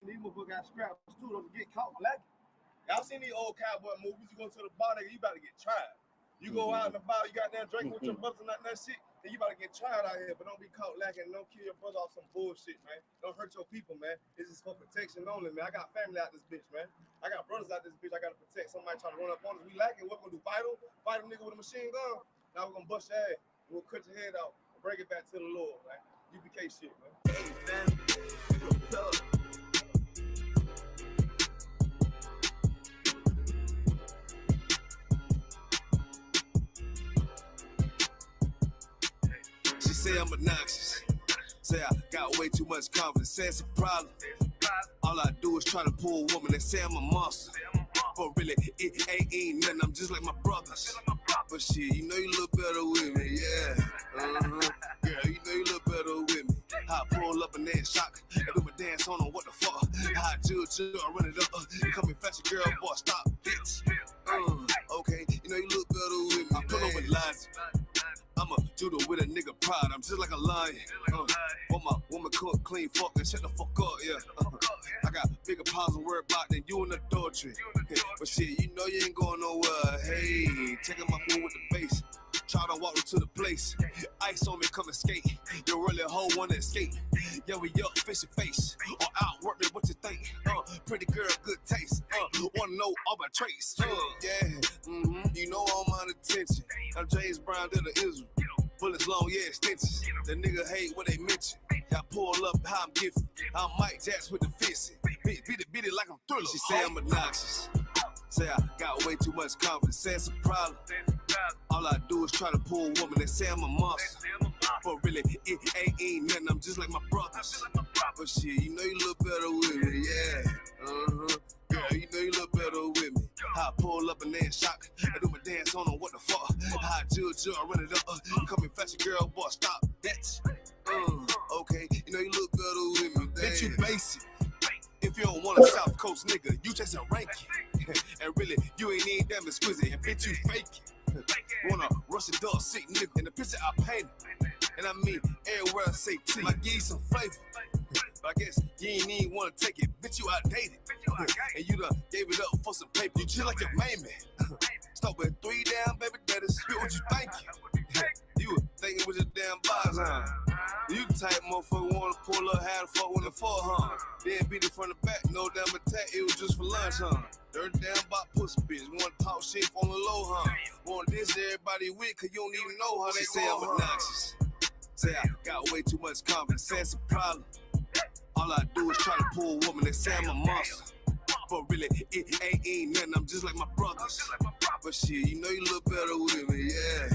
These motherfuckers got scraps too, don't get caught lacking. Y'all seen these old cowboy movies? You go to the bar, nigga, you about to get tried. You go out in the bar, you got that drink with your brothers and that shit, then you about to get tried out here, but don't be caught lacking. Don't kill your brother off some bullshit, man. Don't hurt your people, man. This is for protection only, man. I got family out this bitch, man. I got brothers out this bitch. I got to protect. Somebody trying to run up on us. We lacking. What we gonna do? Fight a nigga with a machine gun? Now we're gonna bust your ass. We'll cut your head off and bring it back to the Lord, man. UPK shit, man. Hey, man. She say I'm obnoxious. Say I got way too much confidence. Say it's a problem. All I do is try to pull a woman. They say I'm a monster. But really, it ain't nothing. I'm just like my brothers. But shit, you know you look better with me, yeah. Girl, you know you look better with me. How I pull up and then shock. I do my dance on them, what the fuck? How I chill, I run it up. Come and fetch a girl, boy, stop, bitch. Okay, you know you look better with me. I pull up with lines. I'm a judo with a nigga pride. I'm just like a lion. Want my woman cook, clean, fuck, and shut the fuck up, yeah. I got bigger piles of work about than you in adultery. But shit, you know you ain't going nowhere. Hey, checking my mood with the bass. Try to walk to the place. Ice on me, come and skate. You really hoe wanna escape. Yeah, we up, face your face. Or outwork me, what you think? Pretty girl, good taste. Wanna know all my traits. Yeah, you know I'm on attention. I'm James Brown, to the Israel. Bullets long, yeah, extensions. The nigga hate what they mention. Y'all pull up how I'm gifted. I'm Mike Jacks with the fist. Beat it like I'm Thriller. She say I'm obnoxious. Say I got way too much confidence. Say it's a problem. All I do is try to pull a woman. They say I'm a monster. But really, it ain't nothing. I'm just like my brothers. But shit, you know you look better with me, yeah. Girl, you know you look better with me. How I pull up and then shock. I do my dance on them, what the fuck? How I chill, I run it up. Come and fetch a girl, boy, stop, bitch. Okay, you know you look better with me, damn. Bitch, you basic. If you don't want a South Coast nigga, you just a ranking. And really, you ain't even damn exquisite. And bitch, you fake it. Wanna rush a dog sick nigga. And the picture I painted. And I mean, everywhere I say T, I give you some flavor. But I guess you ain't even wanna take it. Bitch, you outdated. And you done gave it up for some paper. You chill like your main man. Start with 3 down, baby, daddy. Spit what you thinking. You were thinking with your damn bars, huh? You the type motherfucker wanna pull up, how the fuck when the fuck, huh? Then beat it from the back, no damn attack, it was just for lunch, huh? Dirty damn about pussy bitch, wanna talk shit on the low, huh? Want this everybody with, cause you don't even know how they say I'm obnoxious. Say I got way too much confidence, say it's a problem. All I do is try to pull a woman, they say I'm a monster. But really, it ain't nothing, I'm just like my brothers. But shit, you know you look better with me, yeah.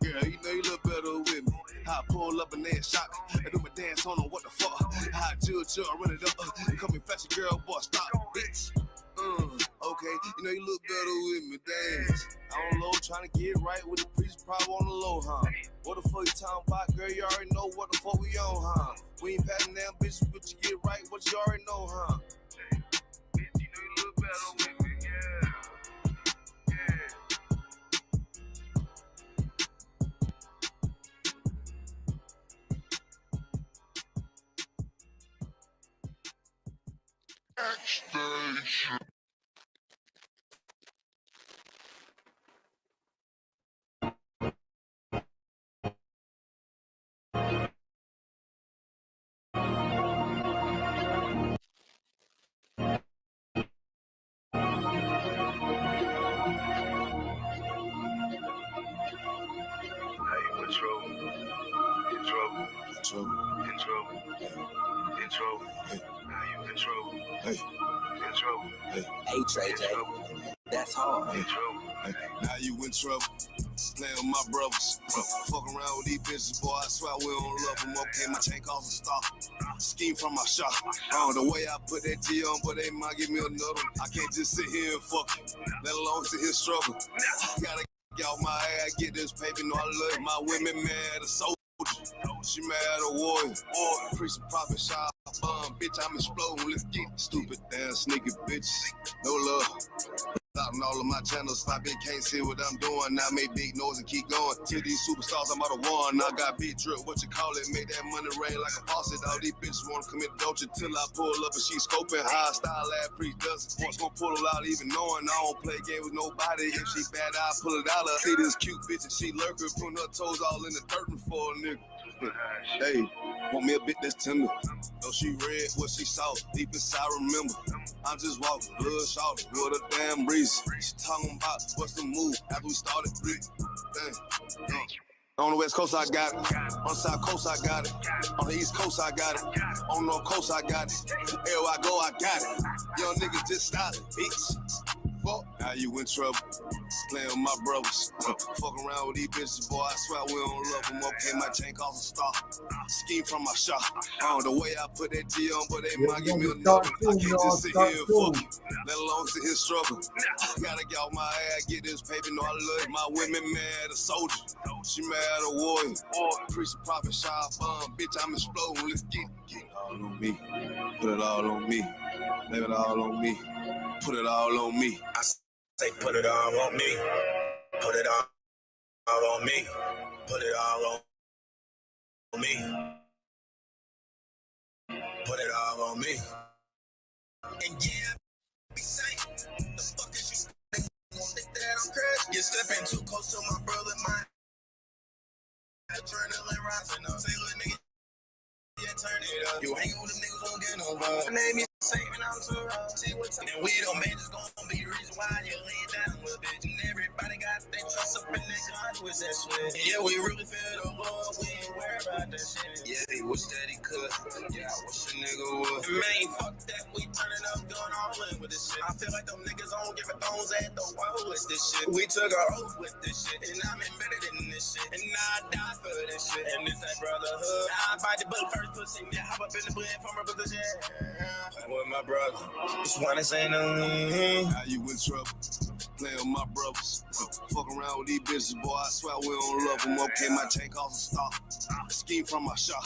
Girl, you know you look better with me. How I pull up and then shock. I do my dance on them, what the fuck? How I chill, I run it up. Come and fetch a girl, boy, stop, bitch. Okay, you know you look better with me, dance. On low, trying to get right with the priest, probably on the low, huh? What the fuck you talking about, girl? You already know what the fuck we on, huh? We ain't passing down bitches, but you get right, what you already know, huh? Bitch, you know you look better with me. Station. Hey, Trey J, that's hard. Now you in trouble. Playing with my brothers. Fuck around with these bitches, boy. I swear we don't love them. Okay, my tank off the stop. Scheme from my shop. The way I put that G on, but they might give me another. I can't just sit here and fuck it, let alone sit here struggle. I gotta get off my ass, get this paper. No, I love my women mad, a soldier. She mad a warrior. Preach some prophet shop. Bitch, I'm exploding. Let's get stupid, damn sneaky bitches. No love. Out on all of my channels, 5 big can't see what I'm doing. Now make big noise and keep going. Till these superstars, I'm out of one. I got big drip, what you call it? Make that money rain like a faucet. All these bitches wanna commit adultery till I pull up and she scoping. High style ass preach does. Once gonna pull it out, even knowing I don't play game with nobody. If she bad, I pull it out. See this cute bitch and she lurking, putting her toes all in the dirt before a nigga. Hey, want me a bit that's tender. Though she read what she saw, deep inside remember. I'm just walking, blood shouting, what a damn reason. She talking about what's the move after we started breathing. On the West Coast, I got it. On the South Coast, I got it. On the East Coast, I got it. On the North Coast, I got it. Everywhere I go, I got it. Young niggas just started, bitch. Fuck, now you in trouble. Playing with my brothers. Fuck around with these bitches, boy. I swear we don't love them. Okay, my chain costs a star. Scheme from my shop. The way I put that G on, but they might give me another. I can't just sit here and fuck you, let alone sit here struggle. I gotta get off my ass, get this paper. No, I love it. My women mad, a soldier. She mad, a warrior. Preach the prophet, shop. Bitch, I'm exploding. Let's get it all on me. Put it all on me. Lay it all on me. Put it all on me. I say put it all on me. Put it all on me. Put it all on me. Put it all on me. And yeah, be safe. The fuck is you? They want that I'm crazy. You're stepping too close to my brother, mine. Adrenaline rising up. Say little nigga, yeah, turn it up. You hang with them niggas, won't get no love. My name is Safe and I'm so wrong. See what's up. And we don't make this gonna be the reason why you lay down a little bit. And everybody got their trust up in their conduits that shit. Yeah, we really feel the love. We ain't worried about that shit. Yeah, they wish that he could. Yeah, I wish a nigga would. Man, fuck that. We turning up, going all in with this shit. I feel like them niggas don't give a bones at the wall with this shit. We took our oath with this shit. And I'm embedded in this shit. And now I die for this shit. And this that brotherhood. I bite the bullet first pussy. Yeah, hop up in the bed from her brother's yeah. With my brother, just wanna say no. Now you in trouble, playing with my brothers. Fuck around with these bitches, boy. I swear we don't love them. Okay, my chain costs a star. Scheme from my shop.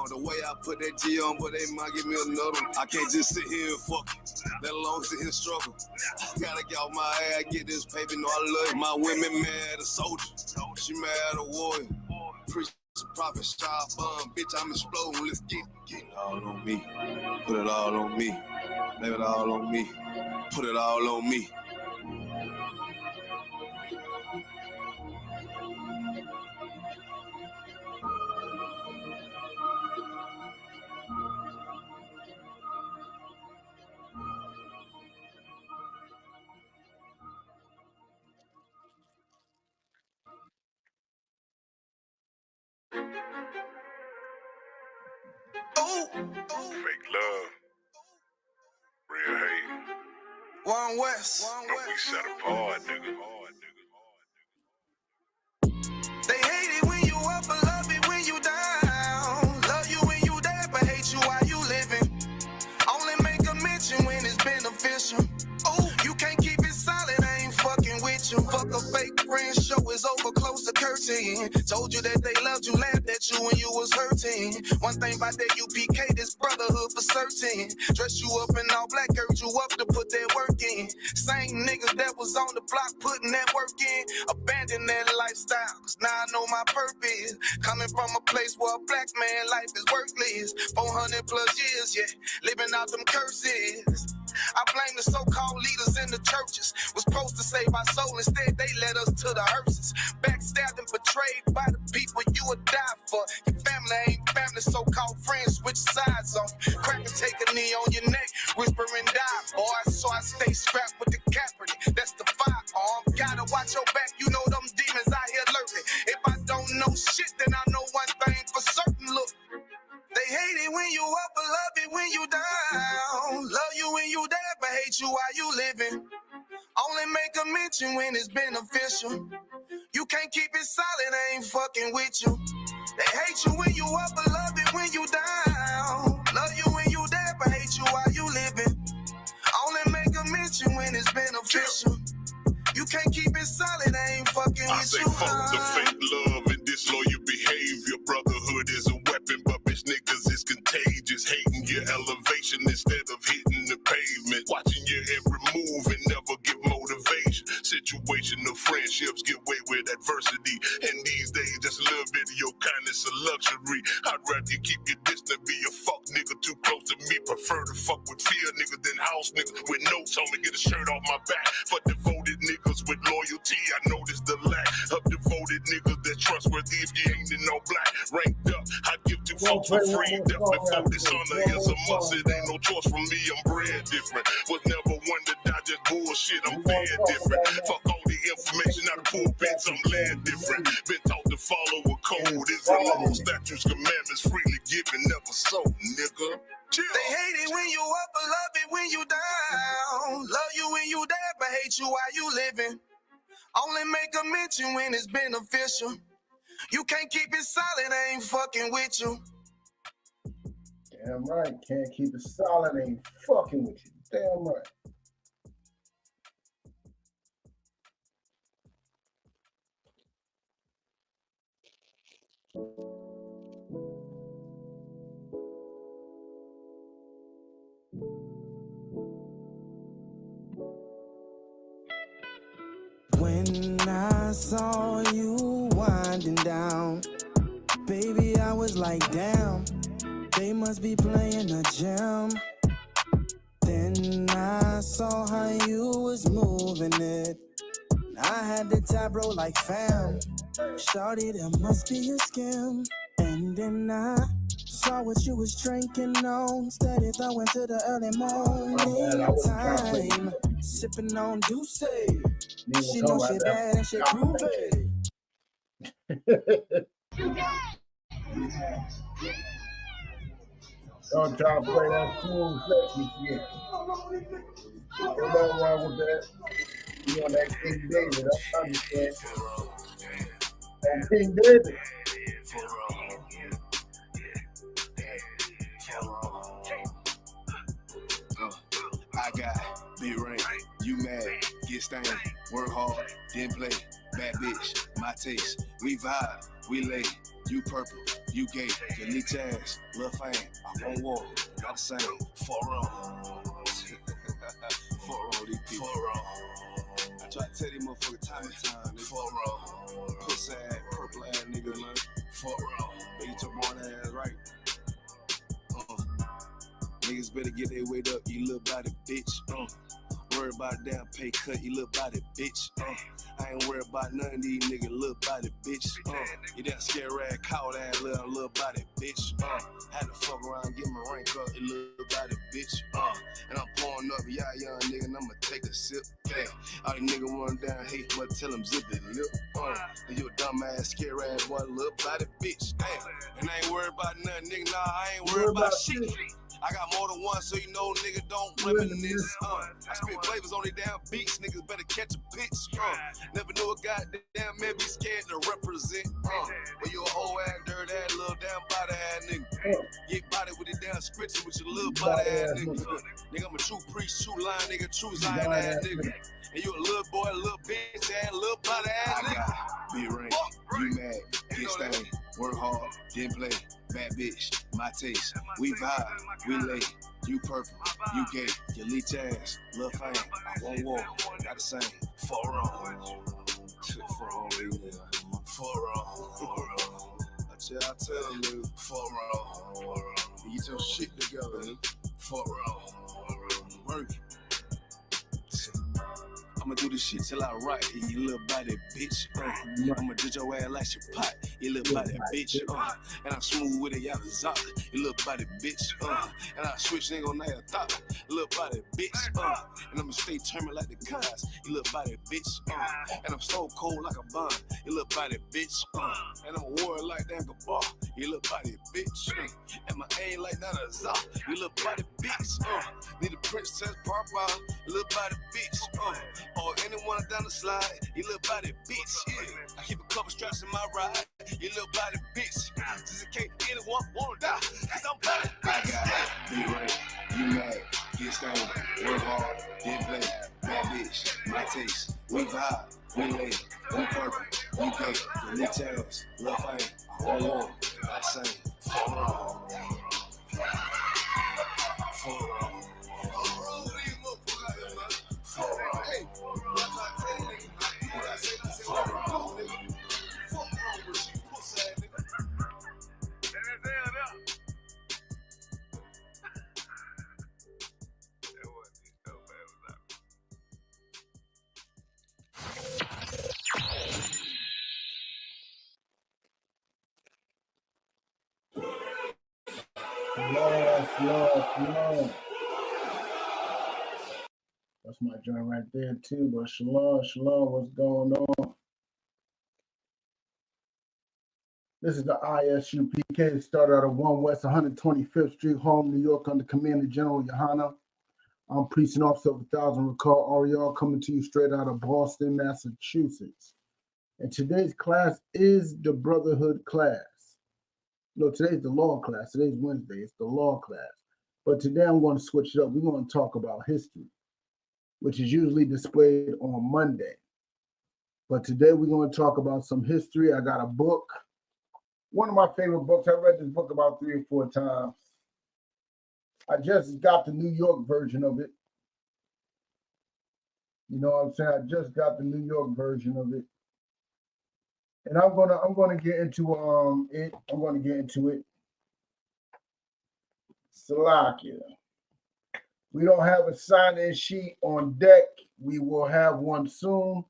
The way I put that G on, but they might give me another. I can't just sit here and fuck you, let alone sit here and struggle. I gotta get off my ass, get this paper. No, I love you. My women mad, a soldier. She mad, a warrior. Preach the prophet, shop. Bitch, I'm exploding. Let's get it all on me. Put it all on me. Lay it all on me. Put it all on me. Fake love, real hate. One West. But we set apart, nigga. They hate it when you up, but love it when you down. Love you when you dead, but hate you while you living. Only make a mention when it's beneficial. Oh, you can't keep it solid, I ain't fucking with you. Fuck a fake friend, show is over, close the curtain. Told you that they loved you, laughed at you when you was hurting. One thing about that U.P.K, this brotherhood for certain. Dress you up in all black, urge you up to put that work in. Same niggas that was on the block putting that work in. Abandon that lifestyle, cause now I know my purpose. Coming from a place where a black man life is worthless. 400 plus years, yeah, living out them curses. I blame the so-called leaders in the churches. Was supposed to save our soul, instead they led us to the hearses. Backstabbed and betrayed by the people you would die for. Your family ain't family, so-called friends switch sides on you. Crack and take a knee on your neck, whisper and die, boy. So I stay strapped with the Kaepernick, that's the firearm. Gotta watch your back, you know them demons out here lurking. If I don't know shit, then I know one thing for certain, look. They hate it when you up, but love it when you down. Love you when you dead, but hate you while you living. Only make a mention when it's beneficial. You can't keep it solid, I ain't fucking with you. They hate you when you up, but love it when you down. Love you when you dead, but hate you while you living. Only make a mention when it's beneficial. You can't keep it solid, I ain't fucking with you. I say fuck the fake love and disloyal behavior. Brotherhood is a weapon, but bitch niggas is contagious. Hating your elevation instead of hitting the pavement. Watching your every move and never get motivated. luxury. I'd rather you keep your distance, be a fuck nigga too close to me. Prefer to fuck with fear niggas than house niggas with notes on me. Get a shirt off my back for devoted niggas with loyalty. I noticed the lack of devoted niggas that trustworthy if you ain't in no black. Ranked up, I give two folks for free. Death before dishonor is a must. It ain't no choice from me, I'm bred different. Was never one to die, just bullshit, I'm fed different. Fuck all the information out of pulpits, I'm led different. Been taught to follow a code. Israelite statutes, commandments freely given, never sold, nigga. Chill. They hate it when you up, but love it when you down. Love you when you dead, but hate you while you living. Only make a mention when it's beneficial. You can't keep it solid, I ain't fucking with you. Damn right, can't keep it solid, ain't fucking with you. Damn right. When I saw you winding down, baby, I was like, damn, they must be playing a jam. Then I saw how you was moving it. I had to tap bro like fam. Shawty, there must be a scam. And then I saw what you was drinking on. Steady throwing to the early morning time. Sipping on Douce. She know she bad and she groovy. Don't try to play that smooth sexy shit. Ain't nothing wrong with that. You on that King David, I understand. On King David. I got big ring, you mad, get stained, work hard, then play, bad bitch, my taste, we vibe, we lay, you purple, you gay, your leech ass, lil' fan, I won't walk, not the same, for wrong, these people, I try to tell these motherfuckers time and time, they for wrong, pussy ass, purple ass nigga, man, for wrong, they get your born ass right. Niggas better get their weight up, you little body bitch. Worry about a damn pay cut, you little body bitch. I ain't worried about none of these niggas, little body bitch. You that scare rag, cow ass little body bitch. Had to fuck around, get my rank up, you little body bitch. And I'm pouring up, yeah, young nigga, and I'ma take a sip. Yeah. All these niggas run down, hate, but tell them zip it lip. And you a dumb ass, scare ass, boy, little body bitch. Damn. And I ain't worried about none, nigga, nah, I ain't worried about shit. I got more than one, so you know, nigga, don't reminisce. I spit flavors on these damn beats, niggas better catch a pitch. Never knew a goddamn man be scared to represent. But you a whole ass, dirt ass, little damn body ass nigga. Get body with the damn scripture with your little body ass nigga. Nigga, I'm a true priest, true line, nigga, true Zion ass nigga. And you a little boy, a little bitch ass, little body ass nigga. Big ring, you mad, get stained, work hard, then play. Bad bitch, my taste, we vibe, we lay, you purple, you gay, your leech ass, lil' fan, I won't walk, not the same, for wrong, I tell them, nigga, for wrong, get your shit together, nigga, for wrong, work. I'ma do this shit till I rock, you little body bitch. I'ma ditch your ass like your pot, you little body bitch. And I'm smooth with it, y'all zop, you little body bitch. And I switch nigga on that thought, you little body bitch. And I'ma stay turning like the cars, you little body bitch. And I'm so cold like a bomb, you little body bitch. And I'm a warrior like that Gabar, you little body bitch. And my aim like that a zop, you little body bitch. Need a princess pop out, you little body bitch. Or anyone down the slide, you little body bitch. Yeah. I keep a couple straps in my ride, you little body bitch. Just in case anyone wanna die, cause I'm body bitch. I got big ring, you mad, get stained, work hard, then play, bad bitch, my taste, we vibe, we lay, we purple, we gay, your leech ass, lil' fan, I won't walk, not the same, for wrong. Shalom. That's my joint right there too. But shalom, what's going on? This is the I.S.U.P.K. It started out of 1 West 125th Street, Harlem, New York, under Commander General Yahanna. I'm Precinct Officer of 1000 Recall Ariel, coming to you straight out of Boston, Massachusetts. And today's class is the Brotherhood class. No, today's the law class. Today's Wednesday. It's the law class. But today I'm going to switch it up. We're going to talk about history, which is usually displayed on Monday. But today we're going to talk about some history. I got a book. One of my favorite books. I read this book about 3 or 4 times. I just got the New York version of it. You know what I'm saying? I just got the New York version of it. And I'm gonna get into it. I'm gonna get into it. Salakia. We don't have a sign-in sheet on deck. We will have one soon.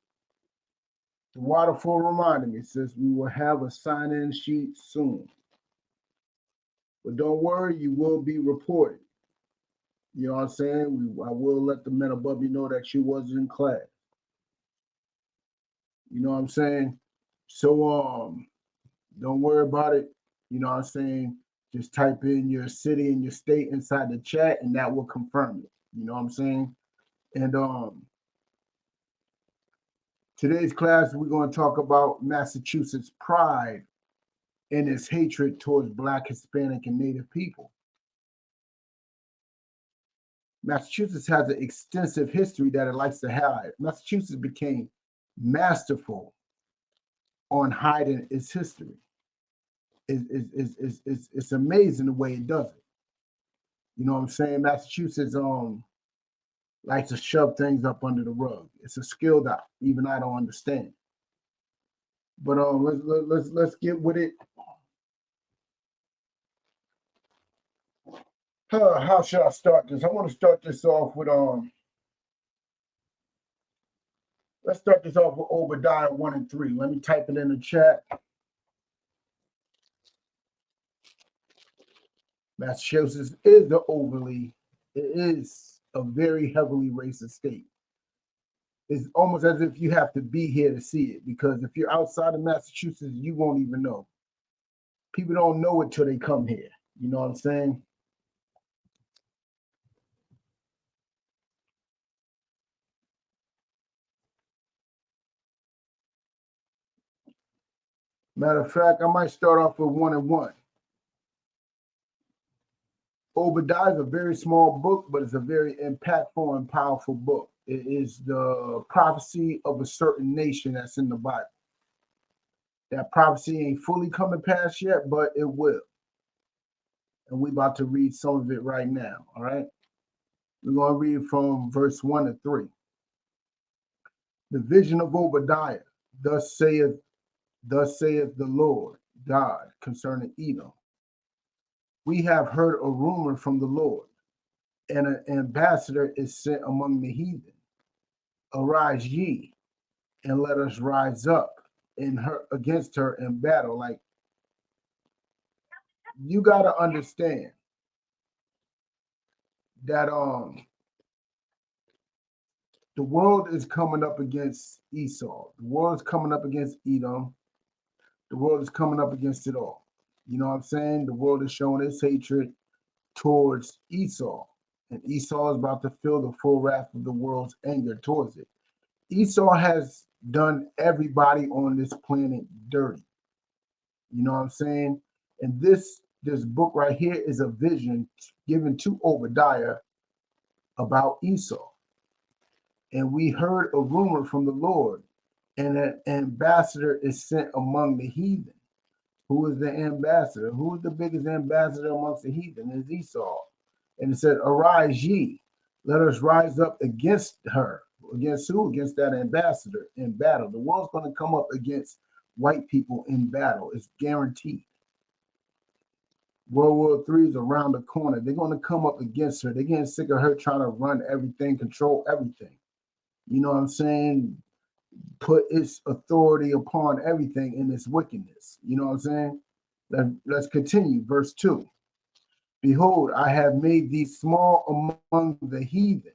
The waterfall reminded me, says we will have a sign-in sheet soon. But don't worry, you will be reported. You know what I'm saying? I will let the men above you know that you was in class. You know what I'm saying? So don't worry about it. You know what I'm saying? Just type in your city and your state inside the chat, and that will confirm it. You know what I'm saying? And today's class, we're going to talk about Massachusetts' pride and its hatred towards Black, Hispanic, and Native people. Massachusetts has an extensive history that it likes to hide. Massachusetts became masterful on hiding its history. It's amazing the way it does it. You know what I'm saying? Massachusetts likes to shove things up under the rug. It's a skill that even I don't understand. But let's get with it. How should I start this? I want to start this off with let's start this off with Obadiah 1 and 3. Let me type it in the chat. Massachusetts is it is a very heavily racist state. It's almost as if you have to be here to see it, because if you're outside of Massachusetts, you won't even know. People don't know it till they come here. You know what I'm saying? Matter of fact, I might start off with 1 and 1. Obadiah is a very small book, but it's a very impactful and powerful book. It is the prophecy of a certain nation that's in the Bible. That prophecy ain't fully coming past yet, but it will. And we're about to read some of it right now, all right? We're going to read from verse 1 to 3. The vision of Obadiah, thus saith the Lord God concerning Edom. We have heard a rumor from the Lord, and an ambassador is sent among the heathen. Arise ye, and let us rise up against her in battle. Like, you got to understand that the world is coming up against Esau. The world is coming up against Edom. The world is coming up against it all. You know what I'm saying? The world is showing its hatred towards Esau. And Esau is about to feel the full wrath of the world's anger towards it. Esau has done everybody on this planet dirty. You know what I'm saying? And this book right here is a vision given to Obadiah about Esau. And we heard a rumor from the Lord, and an ambassador is sent among the heathen. Who is the ambassador? Who is the biggest ambassador amongst the heathen? Is Esau. And it said, arise ye, let us rise up against her. Against who? Against that ambassador in battle. The world's going to come up against white people in battle. It's guaranteed. World War III is around the corner. They're going to come up against her. They're getting sick of her trying to run everything, control everything. You know what I'm saying? Put its authority upon everything in its wickedness. You know what I'm saying? Let's continue. Verse 2. Behold, I have made thee small among the heathen.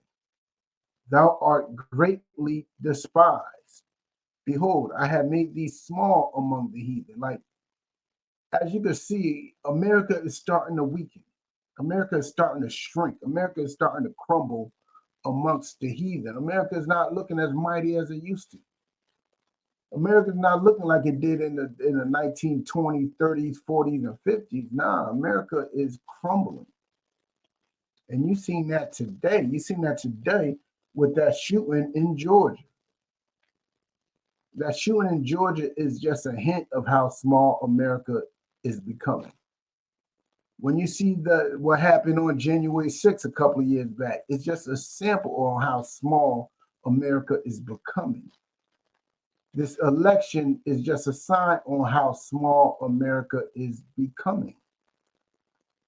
Thou art greatly despised. Behold, I have made thee small among the heathen. Like, as you can see, America is starting to weaken. America is starting to shrink. America is starting to crumble amongst the heathen. America is not looking as mighty as it used to. America is not looking like it did in the 1920s, 30s, 40s, and 50s. Nah, America is crumbling. And you've seen that today. You've seen that today with that shooting in Georgia. That shooting in Georgia is just a hint of how small America is becoming. When you see what happened on January 6th a couple of years back, it's just a sample on how small America is becoming. This election is just a sign on how small America is becoming.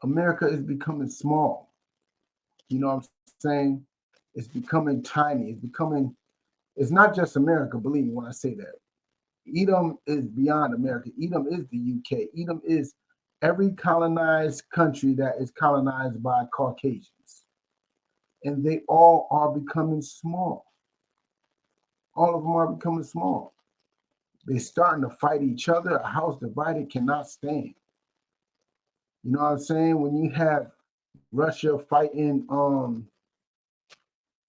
America is becoming small. You know what I'm saying? It's becoming tiny. It's not just America, believe me when I say that. Edom is beyond America. Edom is the UK. Edom is every colonized country that is colonized by Caucasians. And they all are becoming small. All of them are becoming small. They're starting to fight each other. A house divided cannot stand. You know what I'm saying? When you have Russia fighting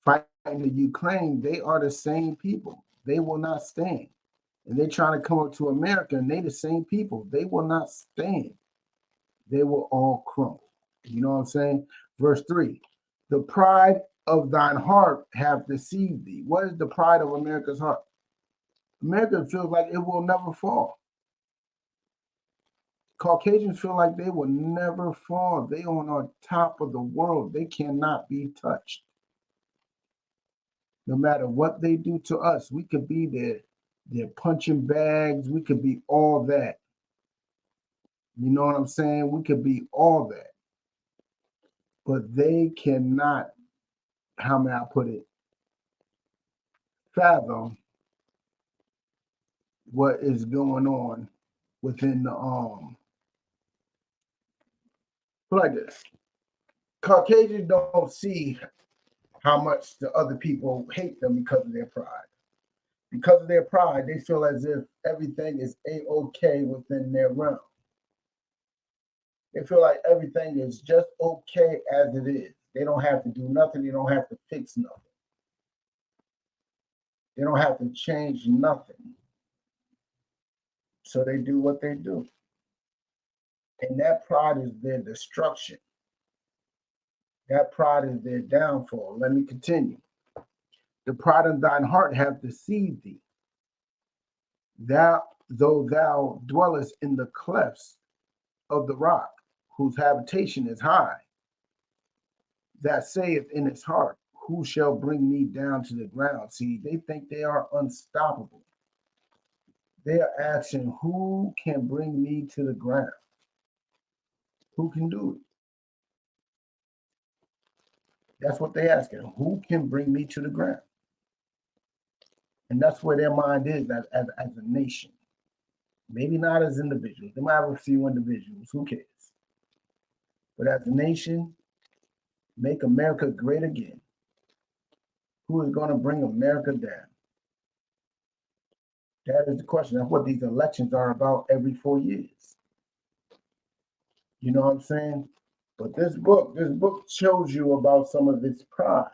the Ukraine, they are the same people. They will not stand. And they're trying to come up to America, and they the same people. They will not stand. They will all crumble. You know what I'm saying? Verse 3, the pride of thine heart hath deceived thee. What is the pride of America's heart? America feels like it will never fall. Caucasians feel like they will never fall. They on top of the world. They cannot be touched. No matter what they do to us, we could be their punching bags. We could be all that. You know what I'm saying? We could be all that. But they cannot, how may I put it, fathom what is going on within the put like this. Caucasians don't see how much the other people hate them because of their pride. Because of their pride, they feel as if everything is A-OK within their realm. They feel like everything is just okay as it is. They don't have to do nothing. They don't have to fix nothing. They don't have to change nothing. So they do what they do. And that pride is their destruction. That pride is their downfall. Let me continue. The pride of thine heart hath deceived thee. Though thou dwellest in the clefts of the rock, whose habitation is high, that saith in his heart, who shall bring me down to the ground? See, they think they are unstoppable. They are asking, who can bring me to the ground? Who can do it? That's what they're asking. Who can bring me to the ground? And that's where their mind is as a nation. Maybe not as individuals. They might have a few individuals. Who cares? But as a nation, make America great again. Who is going to bring America down? That is the question. That's what these elections are about every 4 years. You know what I'm saying? But this book shows you about some of its pride.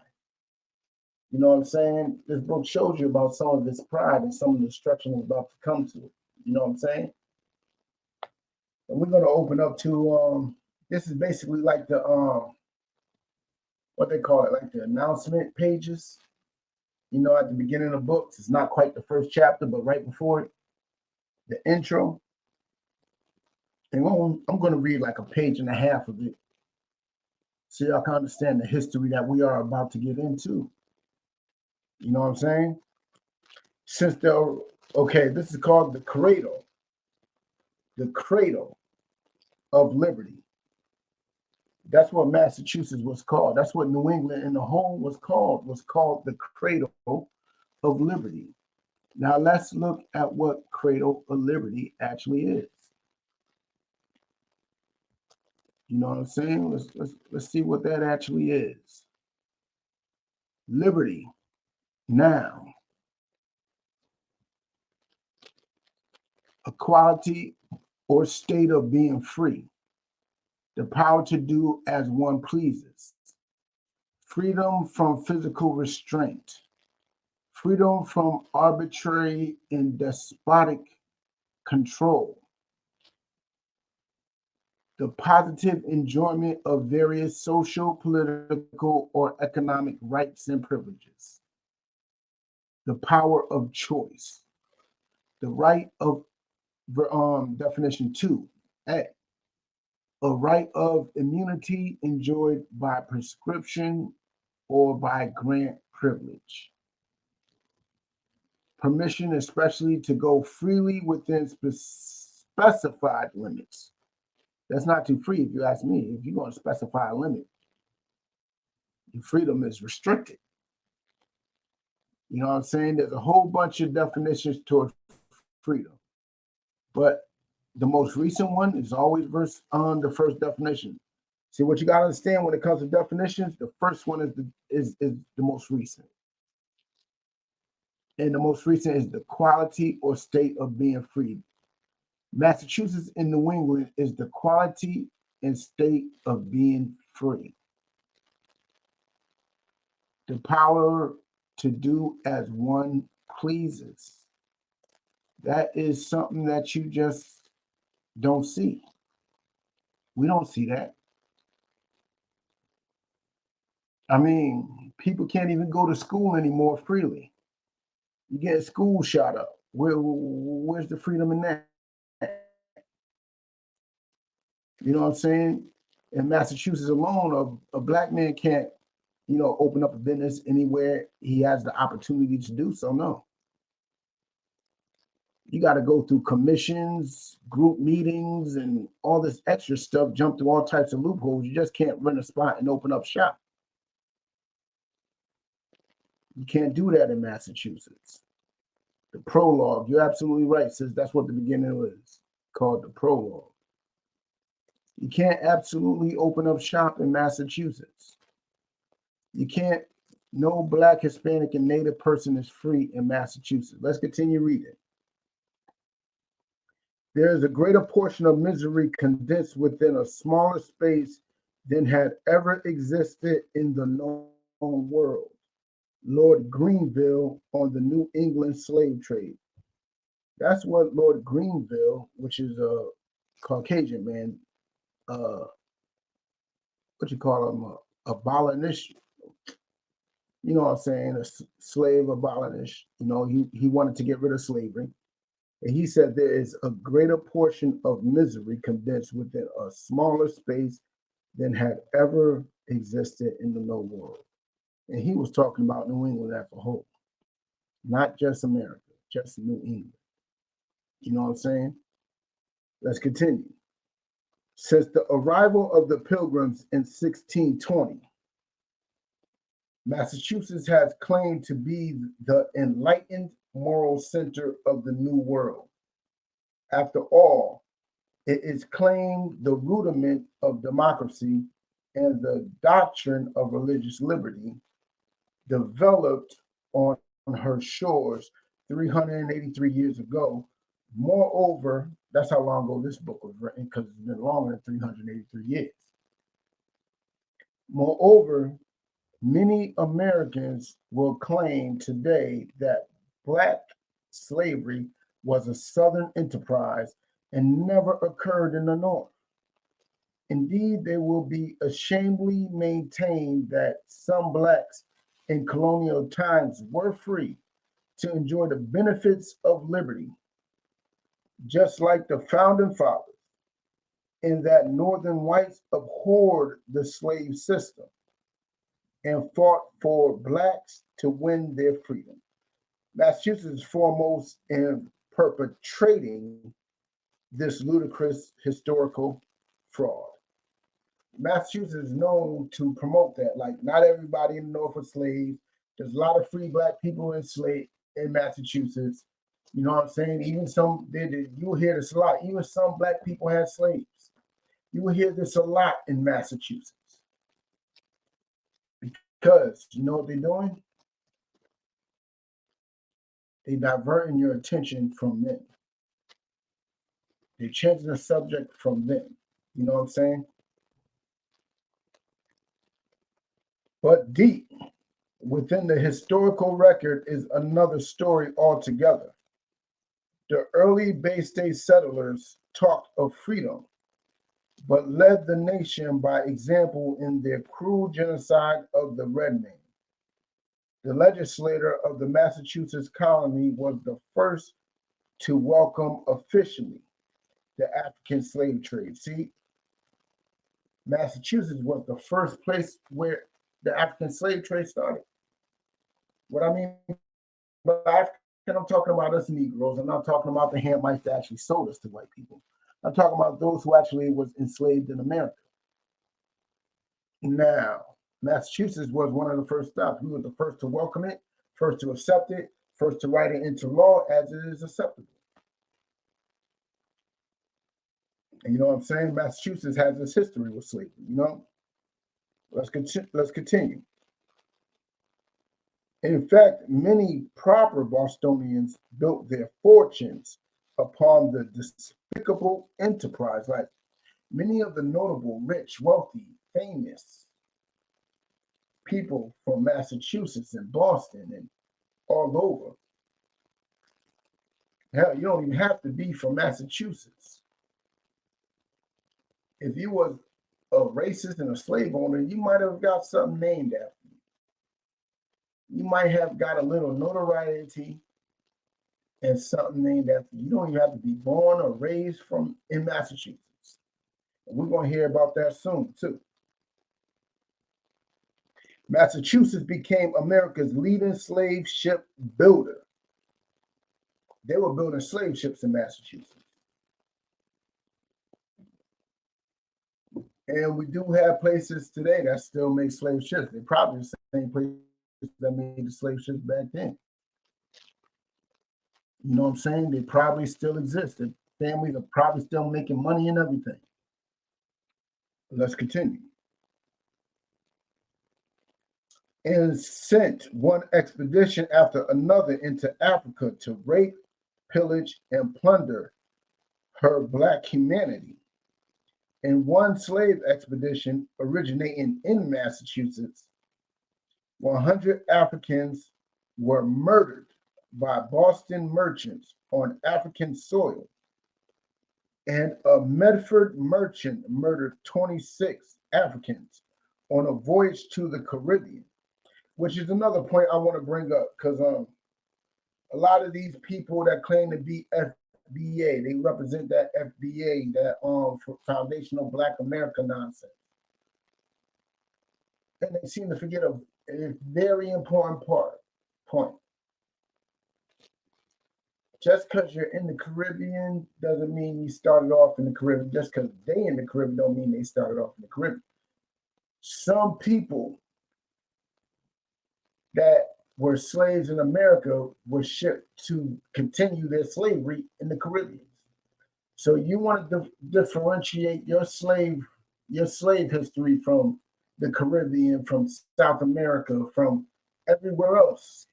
You know what I'm saying? This book shows you about some of its pride and some of the destruction is about to come to it. You know what I'm saying? And we're going to open up to, this is basically like the, what they call it, like the announcement pages. You know, at the beginning of books, it's not quite the first chapter, but right before it, the intro. And I'm going to read like a page and a half of it so y'all can understand the history that we are about to get into. You know what I'm saying? Since this is called the cradle of liberty. That's what Massachusetts was called. That's what New England in the whole was called the cradle of liberty. Now let's look at what cradle of liberty actually is. You know what I'm saying? Let's see what that actually is. Liberty, noun. Equality or state of being free. The power to do as one pleases. Freedom from physical restraint. Freedom from arbitrary and despotic control. The positive enjoyment of various social, political, or economic rights and privileges. The power of choice. The right of definition 2A. A right of immunity enjoyed by prescription or by grant privilege. Permission, especially to go freely within specified limits. That's not too free, if you ask me. If you're going to specify a limit, your freedom is restricted. You know what I'm saying? There's a whole bunch of definitions toward freedom, but the most recent one is always the first definition. See, what you got to understand when it comes to definitions, the first one is the most recent. And the most recent is the quality or state of being free. Massachusetts and New England is the quality and state of being free. The power to do as one pleases. That is something that you just don't see. We don't see that. I mean, people can't even go to school anymore freely. You get school shot up. Where's the freedom in that? You know what I'm saying? In Massachusetts alone, a black man can't, open up a business anywhere he has the opportunity to do so. No. You got to go through commissions, group meetings, and all this extra stuff, jump through all types of loopholes. You just can't rent a spot and open up shop. You can't do that in Massachusetts. The prologue, you're absolutely right, sis. That's what the beginning is called, the prologue. You can't absolutely open up shop in Massachusetts. You can't, no Black, Hispanic, and Native person is free in Massachusetts. Let's continue reading. There is a greater portion of misery condensed within a smaller space than had ever existed in the known world. Lord Grenville on the New England slave trade. That's what Lord Grenville, which is a Caucasian man, what you call him, abolitionist, you know what I'm saying, a slave abolitionist. He wanted to get rid of slavery. And he said there is a greater portion of misery condensed within a smaller space than had ever existed in the known world. And he was talking about New England as a whole, not just America, just New England. You know what I'm saying? Let's continue. Since the arrival of the Pilgrims in 1620, Massachusetts has claimed to be the enlightened moral center of the New World. After all, it is claimed the rudiment of democracy and the doctrine of religious liberty developed on her shores 383 years ago. Moreover, that's how long ago this book was written, because it's been longer than 383 years. Moreover, many Americans will claim today that Black slavery was a Southern enterprise and never occurred in the North. Indeed, they will be ashamedly maintain that some Blacks in colonial times were free to enjoy the benefits of liberty, just like the founding fathers, in that Northern whites abhorred the slave system and fought for Blacks to win their freedom. Massachusetts is foremost in perpetrating this ludicrous historical fraud. Massachusetts is known to promote that. Like, not everybody in the North was slaves. There's a lot of free Black people enslaved in Massachusetts. You know what I'm saying? Even some, you'll hear this a lot. Even some Black people had slaves. You will hear this a lot in Massachusetts. Because you know what they're doing? They're diverting your attention from them. They're changing the subject from them. You know what I'm saying? But deep within the historical record is another story altogether. The early Bay State settlers talked of freedom, but led the nation by example in their cruel genocide of the red man. The legislator of the Massachusetts colony was the first to welcome officially the African slave trade. See, Massachusetts was the first place where the African slave trade started. What I mean by African, I'm talking about us Negroes. I'm not talking about the Hamites that actually sold us to white people. I'm talking about those who actually was enslaved in America. Now, Massachusetts was one of the first stops. We were the first to welcome it, first to accept it, first to write it into law as it is acceptable. And you know what I'm saying? Massachusetts has its history with slavery, you know? Let's continue. In fact, many proper Bostonians built their fortunes upon the despicable enterprise. Like many of the notable, rich, wealthy, famous people from Massachusetts and Boston and all over. Hell, you don't even have to be from Massachusetts. If you was a racist and a slave owner, you might have got something named after you. You might have got a little notoriety and something named after you. You don't even have to be born or raised in Massachusetts. And we're going to hear about that soon, too. Massachusetts became America's leading slave ship builder. They were building slave ships in Massachusetts. And we do have places today that still make slave ships. They're probably the same places that made the slave ships back then. You know what I'm saying? They probably still exist. The families are probably still making money and everything. Let's continue. And sent one expedition after another into Africa to rape, pillage, and plunder her black humanity. In one slave expedition originating in Massachusetts, 100 Africans were murdered by Boston merchants on African soil, and a Medford merchant murdered 26 Africans on a voyage to the Caribbean, which is another point I want to bring up because a lot of these people that claim to be FBA, they represent that FBA, that foundational Black America nonsense. And they seem to forget a very important point. Just because you're in the Caribbean doesn't mean you started off in the Caribbean. Just because they in the Caribbean don't mean they started off in the Caribbean. Some people that were slaves in America were shipped to continue their slavery in the Caribbean. So you want to differentiate your slave history from the Caribbean, from South America, from everywhere else,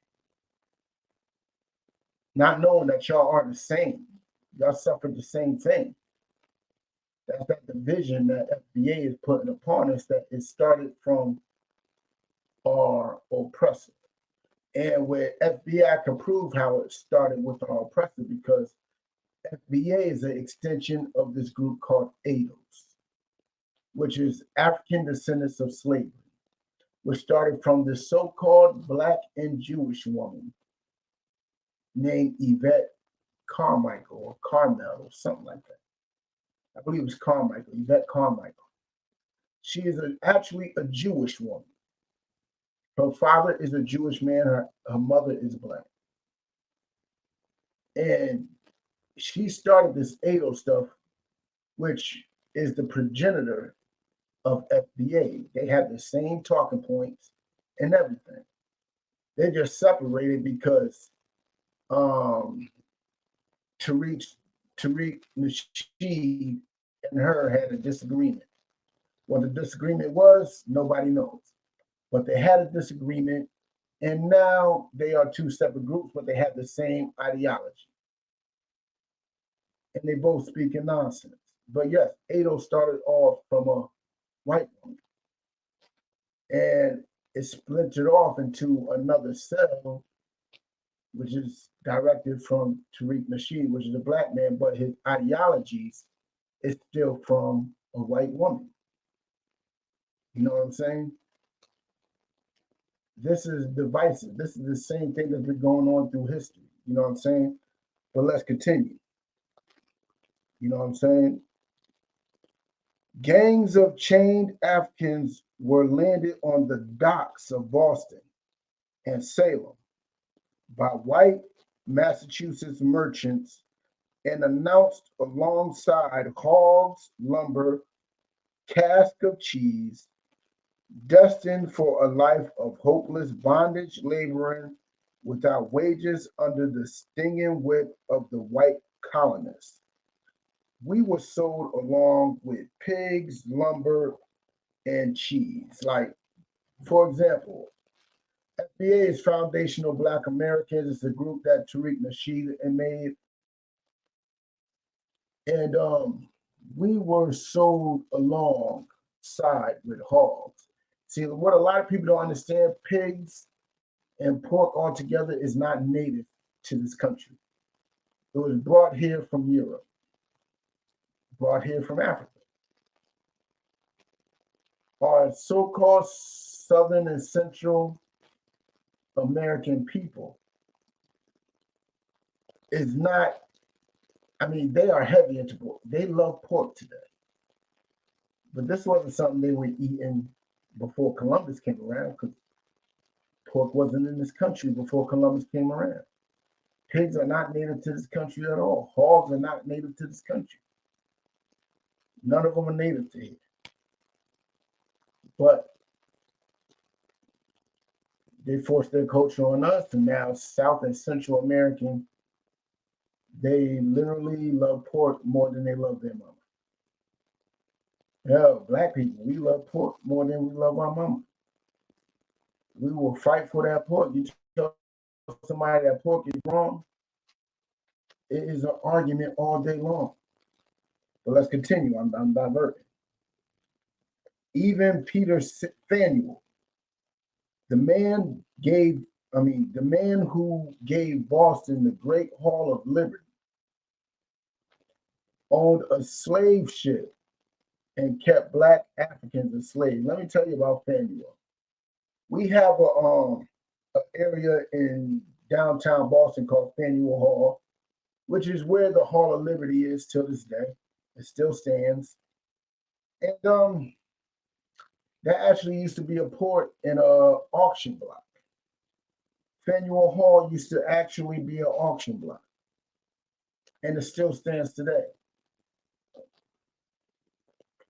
not knowing that y'all are the same. Y'all suffered the same thing. That's that division that FBA is putting upon us, that it started from our oppressor. And where FBI can prove how it started with our oppressor, because FBA is an extension of this group called ADOS, which is African Descendants of Slavery, which started from this so-called Black and Jewish woman named Yvette Carmichael or Carmel or something like that. I believe it was Carmichael, Yvette Carmichael. She is actually a Jewish woman. Her father is a Jewish man. Her mother is Black. And she started this ADO stuff, which is the progenitor of FBA. They have the same talking points and everything. They're just separated because Tariq Nasheed and her had a disagreement. What the disagreement was, nobody knows. But they had a disagreement, and now they are two separate groups, but they have the same ideology. And they both speak in nonsense. But yes, Ado started off from a white woman, and it splintered off into another cell, which is directed from Tariq Nasheed, which is a black man, but his ideologies is still from a white woman. You know what I'm saying? This is divisive. This is the same thing that's been going on through history. You know what I'm saying? But let's continue. You know what I'm saying? Gangs of chained Africans were landed on the docks of Boston and Salem by white Massachusetts merchants and announced alongside hogs, lumber, cask of cheese, destined for a life of hopeless bondage, laboring without wages under the stinging whip of the white colonists. We were sold along with pigs, lumber, and cheese. Like, for example, FBA is Foundational Black Americans. It's a group that Tariq Nasheed made. And we were sold alongside with hogs. See, what a lot of people don't understand, pigs and pork altogether is not native to this country. It was brought here from Europe, brought here from Africa. Our so-called Southern and Central American people is not, I mean, they are heavy into pork. They love pork today. But this wasn't something they were eating before Columbus came around, because pork wasn't in this country before Columbus came around. Pigs are not native to this country at all. Hogs are not native to this country. None of them are native to here. But they forced their culture on us, and now South and Central American, they literally love pork more than they love their mama. Hell, black people, we love pork more than we love our mama. We will fight for that pork. You tell somebody that pork is wrong, it is an argument all day long. But let's continue. I'm diverting. Even Peter Faneuil, the man who gave Boston the Great Hall of Liberty, owned a slave ship and kept black Africans as slaves. Let me tell you about Faneuil. We have a area in downtown Boston called Faneuil Hall, which is where the Hall of Liberty is till this day. It still stands. And that actually used to be a port in a auction block. Faneuil Hall used to actually be an auction block, and it still stands today.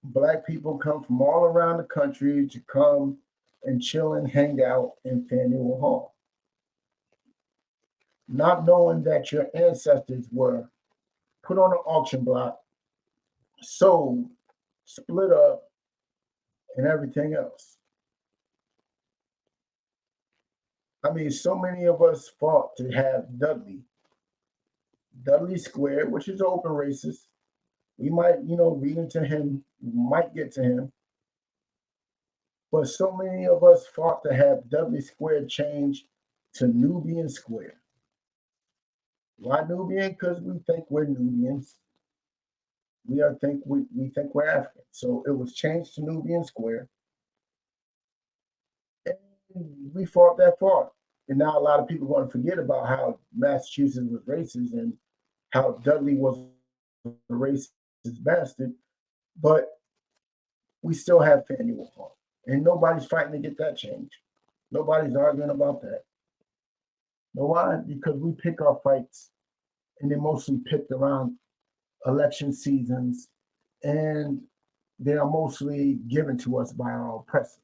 Black people come from all around the country to come and chill and hang out in Faneuil Hall, not knowing that your ancestors were put on an auction block, sold, split up, and everything else. I mean, so many of us fought to have Dudley Square, which is open racist. We might, read into him, might get to him. But so many of us fought to have Dudley Square changed to Nubian Square. Why Nubian? Because we think we're Nubians. We think we're African. So it was changed to Nubian Square. And we fought that fought. And now a lot of people want to forget about how Massachusetts was racist and how Dudley was a racist bastard. But we still have Faneuil Hall. And nobody's fighting to get that changed. Nobody's arguing about that. Know why? Because we pick our fights, and they're mostly picked around election seasons, and they are mostly given to us by our oppressor.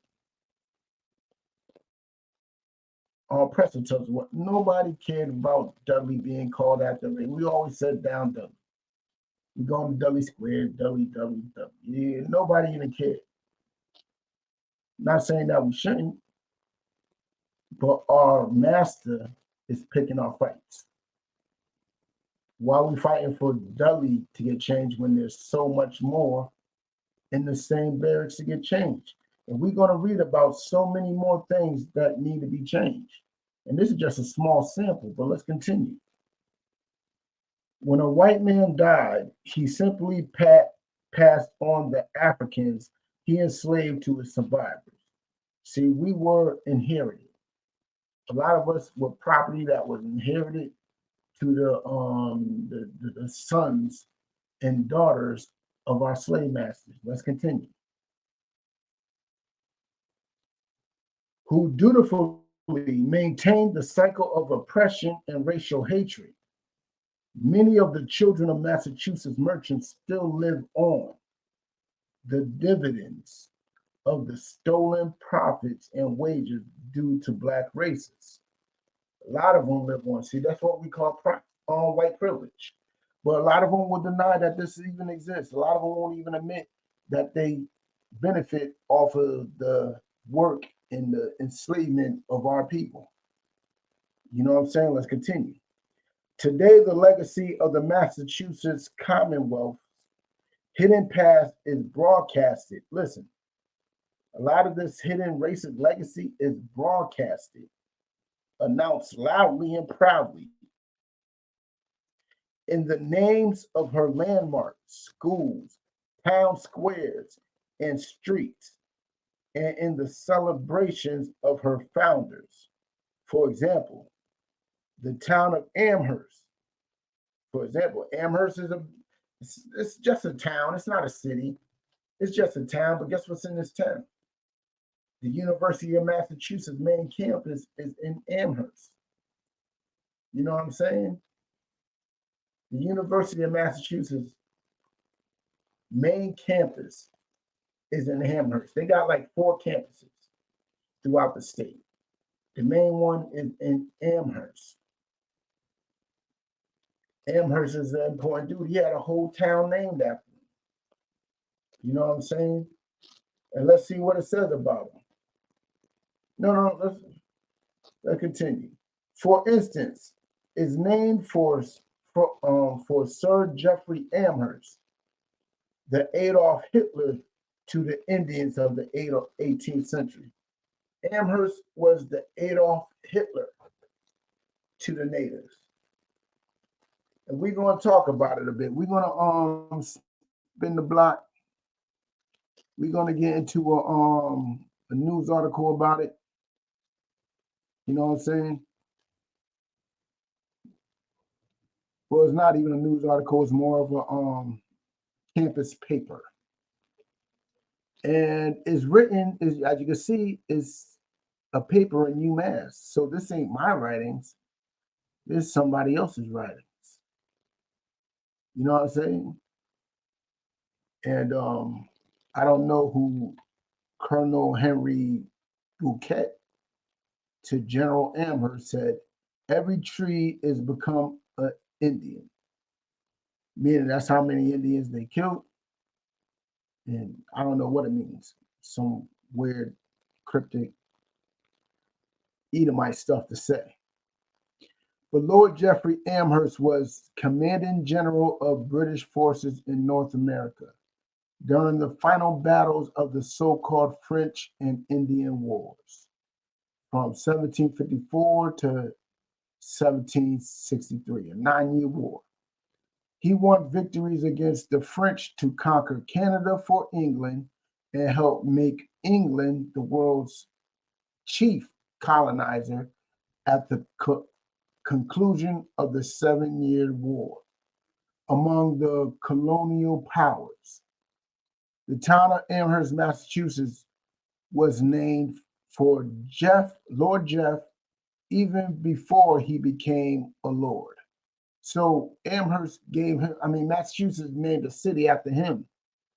Our oppressor tells us what. Nobody cared about Dudley being called after me. We always said down Dudley. We going to Dudley Square, Dudley. Yeah, nobody even care. Not saying that we shouldn't, but our master is picking our fights. Why are we fighting for Dudley to get changed when there's so much more in the same barracks to get changed? And we're going to read about so many more things that need to be changed. And this is just a small sample, but let's continue. When a white man died, he simply passed on the Africans he enslaved to his survivors. See, we were inherited. A lot of us were property that was inherited to the sons and daughters of our slave masters. Let's continue. Who dutifully maintained the cycle of oppression and racial hatred. Many of the children of Massachusetts merchants still live on the dividends of the stolen profits and wages due to Black racists. A lot of them live on. See, that's what we call white privilege. But a lot of them will deny that this even exists. A lot of them won't even admit that they benefit off of the work and the enslavement of our people. You know what I'm saying? Let's continue. Today, the legacy of the Massachusetts Commonwealth hidden past is broadcasted. Listen, a lot of this hidden racist legacy is broadcasted, announced loudly and proudly in the names of her landmarks, schools, town squares, and streets, and in the celebrations of her founders. For example, the town of Amherst. For example, Amherst is it's just a town. It's not a city. It's just a town. But guess what's in this town? The University of Massachusetts main campus is in Amherst. You know what I'm saying? The University of Massachusetts main campus is in Amherst. They got like 4 campuses throughout the state. The main one is in Amherst. Amherst is an important dude. He had a whole town named after him. You know what I'm saying? And let's see what it says about him. No, let's continue. For instance, is named for Sir Jeffrey Amherst, the Adolf Hitler to the Indians of the 18th century. Amherst was the Adolf Hitler to the natives. And we're going to talk about it a bit. We're going to spin the block. We're going to get into a news article about it. You know what I'm saying? Well, it's not even a news article. It's more of a campus paper. And it's written, as you can see, is a paper in UMass. So this ain't my writings. This is somebody else's writings. You know what I'm saying? And I don't know who Colonel Henry Bouquet to General Amherst said, every tree is become an Indian. Meaning that's how many Indians they killed. And I don't know what it means. Some weird, cryptic, Edomite stuff to say. But Lord Jeffrey Amherst was commanding general of British forces in North America during the final battles of the so-called French and Indian Wars from 1754 to 1763, a 9-year war. He won victories against the French to conquer Canada for England and help make England the world's chief colonizer at the conclusion of the 7-Year War among the colonial powers. The town of Amherst, Massachusetts was named for Lord Jeff, even before he became a lord. So Amherst Massachusetts named a city after him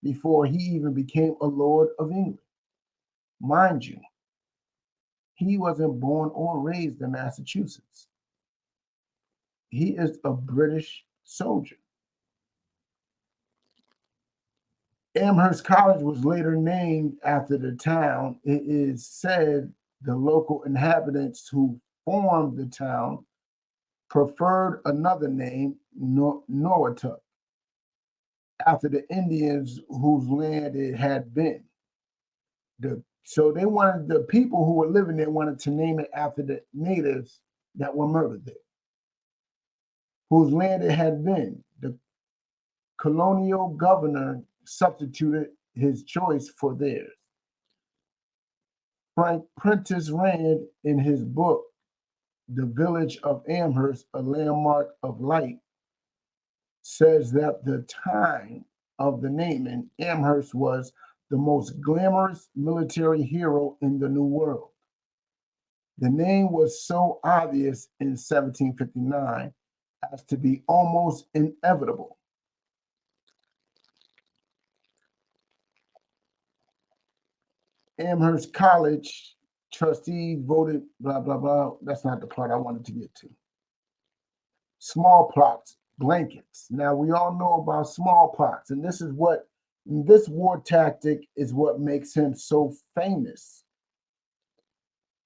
before he even became a lord of England. Mind you, he wasn't born or raised in Massachusetts. He is a British soldier. Amherst College was later named after the town. It is said the local inhabitants who formed the town preferred another name, Noatuk, after the Indians whose land it had been. So they wanted, the people who were living there wanted to name it after the natives that were murdered there, whose land it had been. The colonial governor substituted his choice for theirs. Frank Prentice Rand, in his book, The Village of Amherst, A Landmark of Light, says that the time of the naming, Amherst was the most glamorous military hero in the New World. The name was so obvious in 1759 as to be almost inevitable. Amherst College trustees voted, blah, blah, blah. That's not the part I wanted to get to. Smallpox, blankets. Now, we all know about smallpox, and this war tactic is what makes him so famous.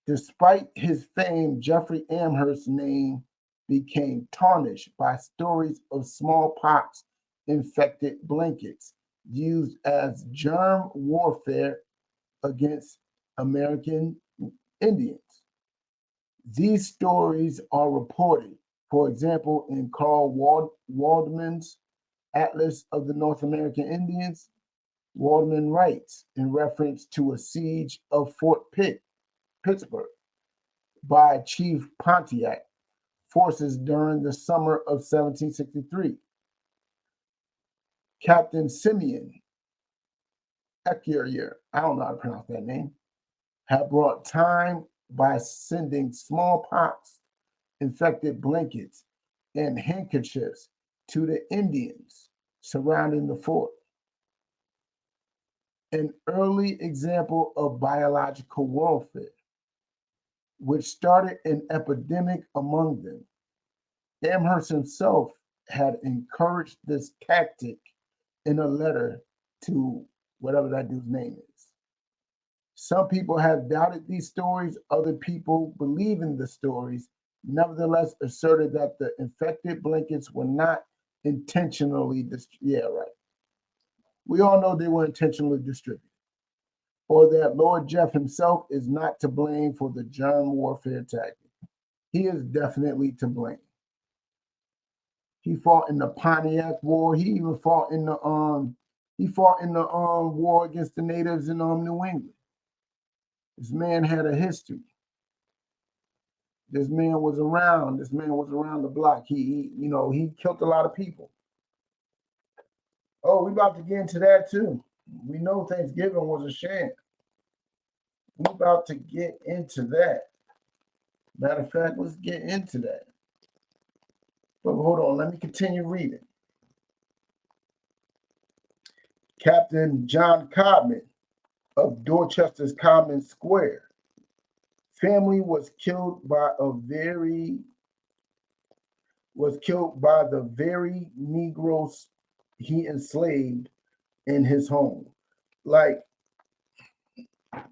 Despite his fame, Jeffrey Amherst's name became tarnished by stories of smallpox infected blankets used as germ warfare against American Indians. These stories are reported, for example, in Carl Waldman's Atlas of the North American Indians. Waldman writes in reference to a siege of Fort Pittsburgh by Chief Pontiac forces during the summer of 1763. Captain Simeon Ecurier, I don't know how to pronounce that name, had brought time by sending smallpox infected blankets and handkerchiefs to the Indians surrounding the fort. An early example of biological warfare, which started an epidemic among them. Amherst himself had encouraged this tactic in a letter to whatever that dude's name is. Some people have doubted these stories. Other people believe in the stories, nevertheless asserted that the infected blankets were not intentionally we all know they were intentionally distributed, or that Lord Jeff himself is not to blame for the germ warfare tactic. He is definitely to blame. He fought in the Pontiac War. He even fought in the war against the natives in New England. This man had a history. This man was around. This man was around the block. He killed a lot of people. Oh, we about to get into that too. We know Thanksgiving was a sham. We about to get into that. Matter of fact, let's get into that. But hold on, let me continue reading. Captain John Codman of Dorchester's Common Square. Family was killed by the very Negroes he enslaved in his home. Like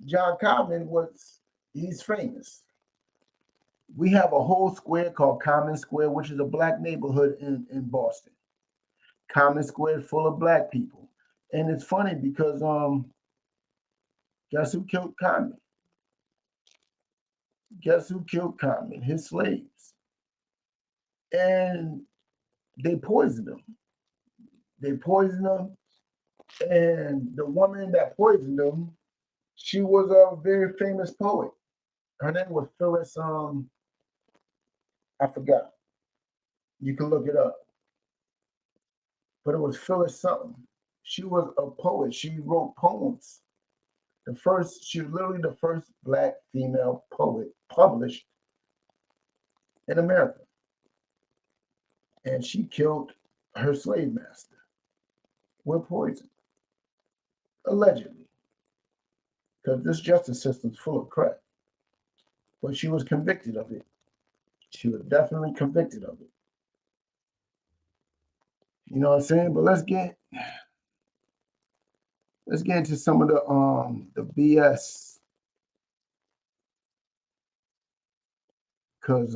John Codman he's famous. We have a whole square called Common Square, which is a black neighborhood in Boston. Common Square is full of black people. And it's funny because guess who killed Codman? Guess who killed Codman? His slaves. And they poisoned him. And the woman that poisoned him, she was a very famous poet. Her name was Phyllis, I forgot. You can look it up. But it was Phyllis something. She was a poet. She wrote poems. She was literally the first black female poet published in America. And she killed her slave master with poison. Allegedly. Because this justice system's full of crap. But she was convicted of it. She was definitely convicted of it. You know what I'm saying? But let's get Let's get into some of the BS, because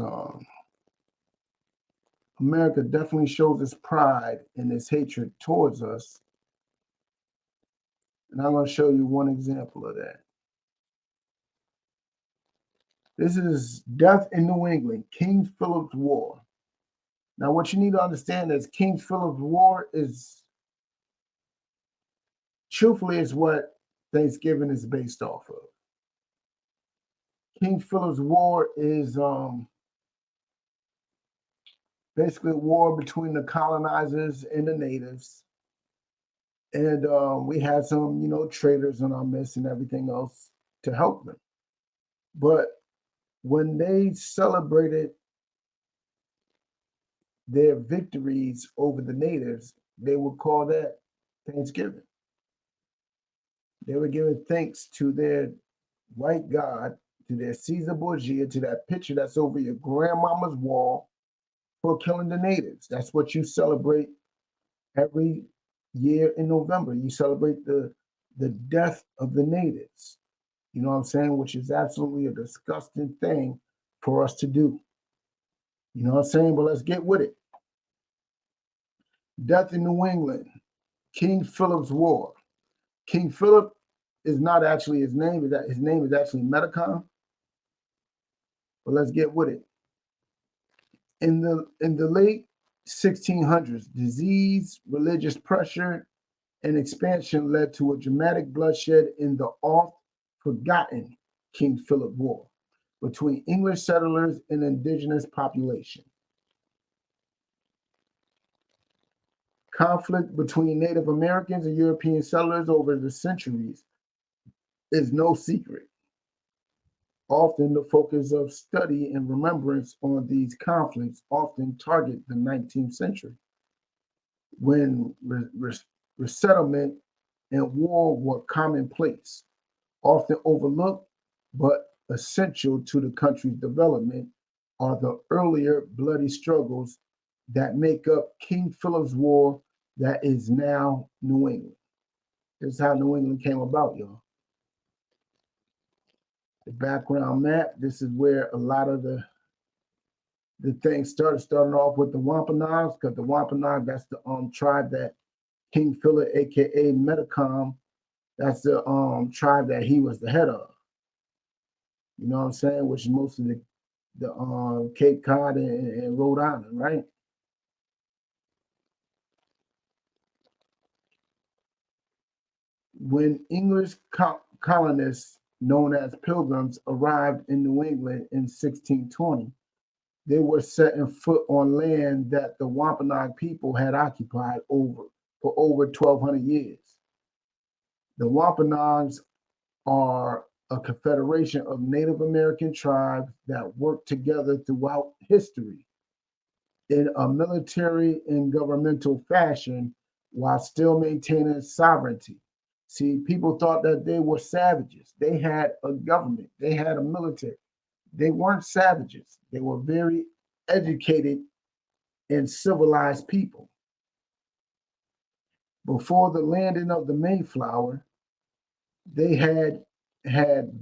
America definitely shows its pride and its hatred towards us. And I'm going to show you one example of that. This is Death in New England, King Philip's War. Now, what you need to understand is King Philip's War is, truthfully, is what Thanksgiving is based off of. King Philip's War is basically a war between the colonizers and the natives. And we had some, traders in our midst and everything else to help them. But when they celebrated their victories over the natives, they would call that Thanksgiving. They were giving thanks to their white God, to their Caesar Borgia, to that picture that's over your grandmama's wall for killing the natives. That's what you celebrate every year in November. You celebrate the death of the natives. You know what I'm saying? Which is absolutely a disgusting thing for us to do. You know what I'm saying? But let's get with it. Death in New England, King Philip's War. King Philip is not actually his name. His name is actually Metacom. But let's get with it. In the late 1600s, disease, religious pressure, and expansion led to a dramatic bloodshed in the oft-forgotten King Philip War between English settlers and indigenous population. Conflict between Native Americans and European settlers over the centuries is no secret. Often the focus of study and remembrance on these conflicts often target the 19th century, when resettlement and war were commonplace, often overlooked but essential to the country's development are the earlier bloody struggles that make up King Philip's War that is now New England. This is how New England came about, y'all. The background map, this is where a lot of the things starting off with the Wampanoags, because the Wampanoag, that's the tribe that King Philip, aka Metacom, that's the tribe that he was the head of. You know what I'm saying? Which is most of the Cape Cod and Rhode Island, right? When English colonists known as Pilgrims arrived in New England in 1620, they were setting foot on land that the Wampanoag people had occupied for over 1,200 years. The Wampanoags are a confederation of Native American tribes that worked together throughout history in a military and governmental fashion while still maintaining sovereignty. See, people thought that they were savages. They had a government, they had a military. They weren't savages. They were very educated and civilized people. Before the landing of the Mayflower, they had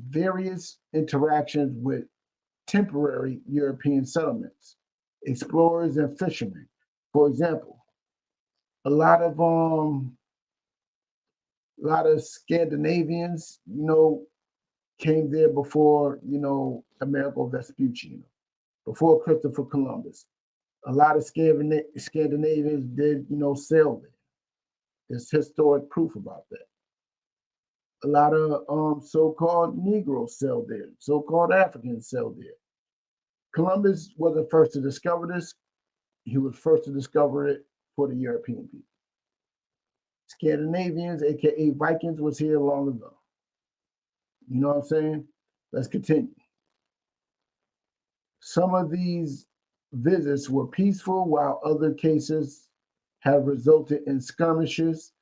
various interactions with temporary European settlements, explorers and fishermen. For example, a lot of Scandinavians, came there before, Amerigo Vespucci, before Christopher Columbus. A lot of Scandinavians did, sail there. There's historic proof about that. A lot of so-called Negroes sailed there, so-called Africans sailed there. Columbus wasn't first to discover this. He was first to discover it for the European people. Scandinavians, aka Vikings, was here long ago. You know what I'm saying? Let's continue. Some of these visits were peaceful, while other cases have resulted in skirmishes,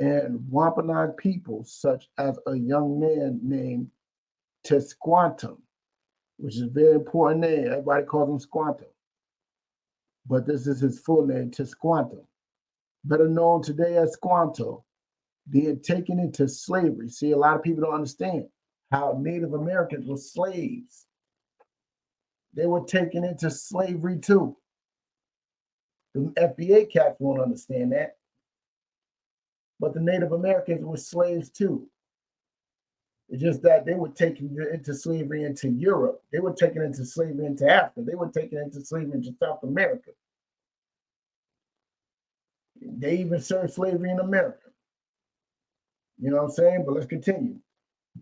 and Wampanoag people, such as a young man named Tesquantum, which is a very important name. Everybody calls him Squantum, but this is his full name, Tesquantum, better known today as Squanto, being taken into slavery. See, a lot of people don't understand how Native Americans were slaves. They were taken into slavery too. The FBA cats won't understand that. But the Native Americans were slaves too. It's just that they were taken into slavery into Europe. They were taken into slavery into Africa. They were taken into slavery into South America. They even served slavery in America. You know what I'm saying? But let's continue.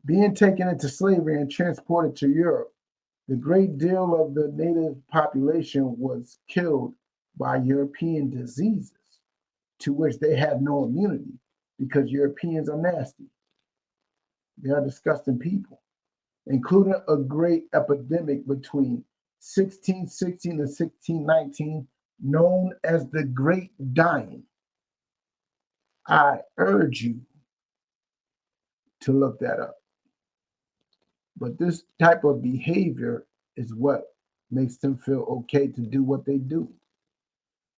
Being taken into slavery and transported to Europe, the great deal of the native population was killed by European diseases to which they had no immunity because Europeans are nasty. They are disgusting people, including a great epidemic between 1616 and 1619 known as the Great Dying. I urge you to look that up. But this type of behavior is what makes them feel okay to do what they do.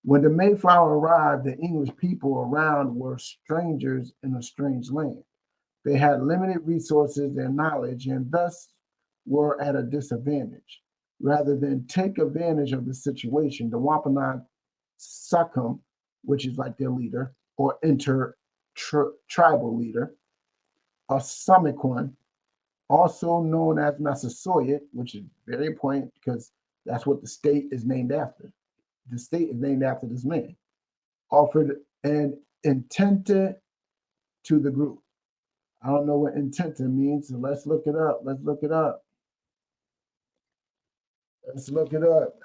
When the Mayflower arrived, the English people around were strangers in a strange land. They had limited resources and knowledge and thus were at a disadvantage. Rather than take advantage of the situation, the Wampanoag succumb, which is like their leader, or inter-tribal leader, a Sumiquan, also known as Massasoit, which is very important because that's what the state is named after. The state is named after this man, offered an intente to the group. I don't know what intente means, so let's look it up. Let's look it up. Let's look it up.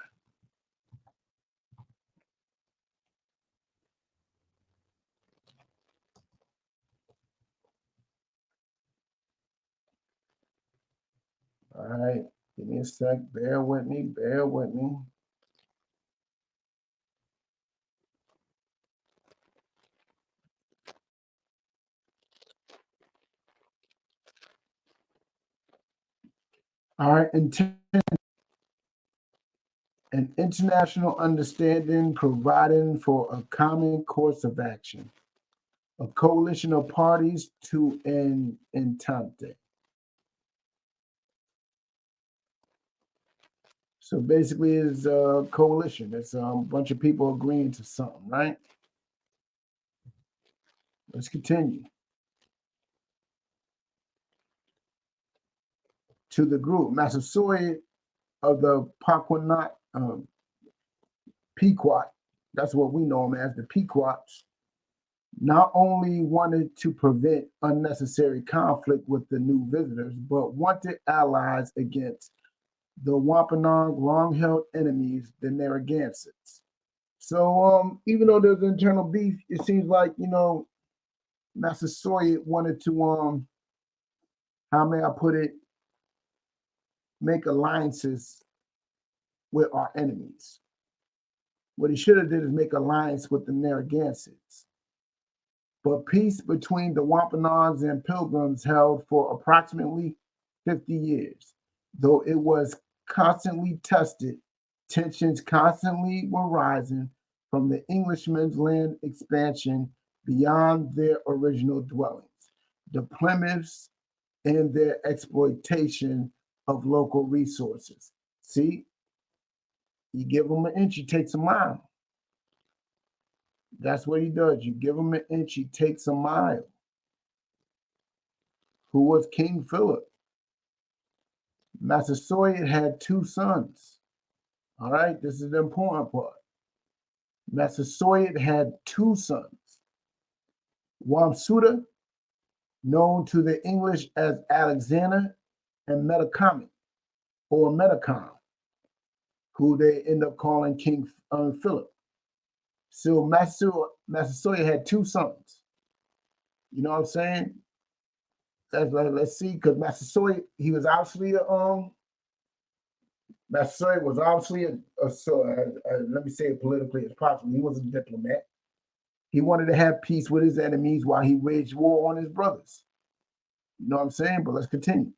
All right, give me a sec. Bear with me. Bear with me. All right, an international understanding providing for a common course of action, a coalition of parties to an entente. So basically, it's a coalition. It's a bunch of people agreeing to something, right? Let's continue. To the group, Massasoit of the Paquanot, Pequot, that's what we know them as, the Pequots, not only wanted to prevent unnecessary conflict with the new visitors, but wanted allies against the Wampanoag long-held enemies, the Narragansetts. So even though there's internal beef, it seems like, Massasoit wanted to, how may I put it, make alliances with our enemies. What he should have did is make alliance with the Narragansetts. But peace between the Wampanoags and Pilgrims held for approximately 50 years. Though it was constantly tested, tensions constantly were rising from the Englishmen's land expansion beyond their original dwellings, the Plymouths, and their exploitation of local resources. See, you give them an inch, he takes a mile. That's what he does. You give him an inch, he takes a mile. Who was King Philip? Massasoit had 2 sons. All right, this is the important part. Massasoit had 2 sons. Wamsuta, known to the English as Alexander, and Metacom, or Metacom, who they end up calling King Philip. So Massasoit had 2 sons. You know what I'm saying? Let's see, because Massasoit, he was obviously Massasoit was obviously let me say it politically as possible. He was a diplomat. He wanted to have peace with his enemies while he waged war on his brothers. You know what I'm saying? But let's continue.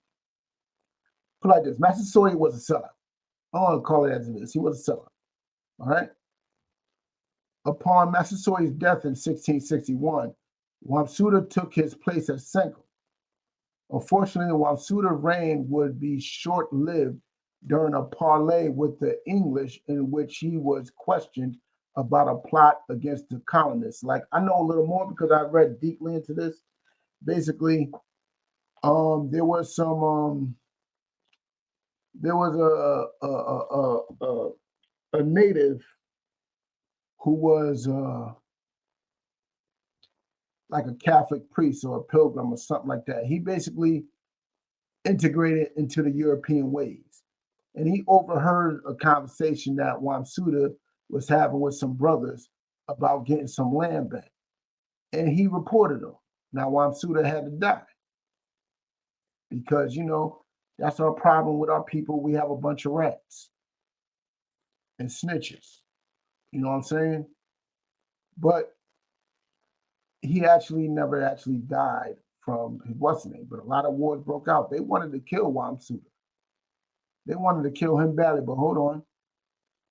Put it like this: Massasoit was a seller. I don't want to call it as it is. He was a seller. All right. Upon Massasoit's death in 1661, Wamsuta took his place as Senko. Unfortunately, Wamsuta's reign would be short-lived during a parley with the English in which he was questioned about a plot against the colonists. Like, I know a little more because I read deeply into this. Basically, there was a native who was like a Catholic priest or a pilgrim or something like that. He basically integrated into the European ways. And he overheard a conversation that Wamsuta was having with some brothers about getting some land back. And he reported them. Now Wamsuta had to die because, that's our problem with our people. We have a bunch of rats and snitches. You know what I'm saying? But he actually never actually died from his what's name, but a lot of wars broke out. They wanted to kill Wamsuta. They wanted to kill him badly, but hold on.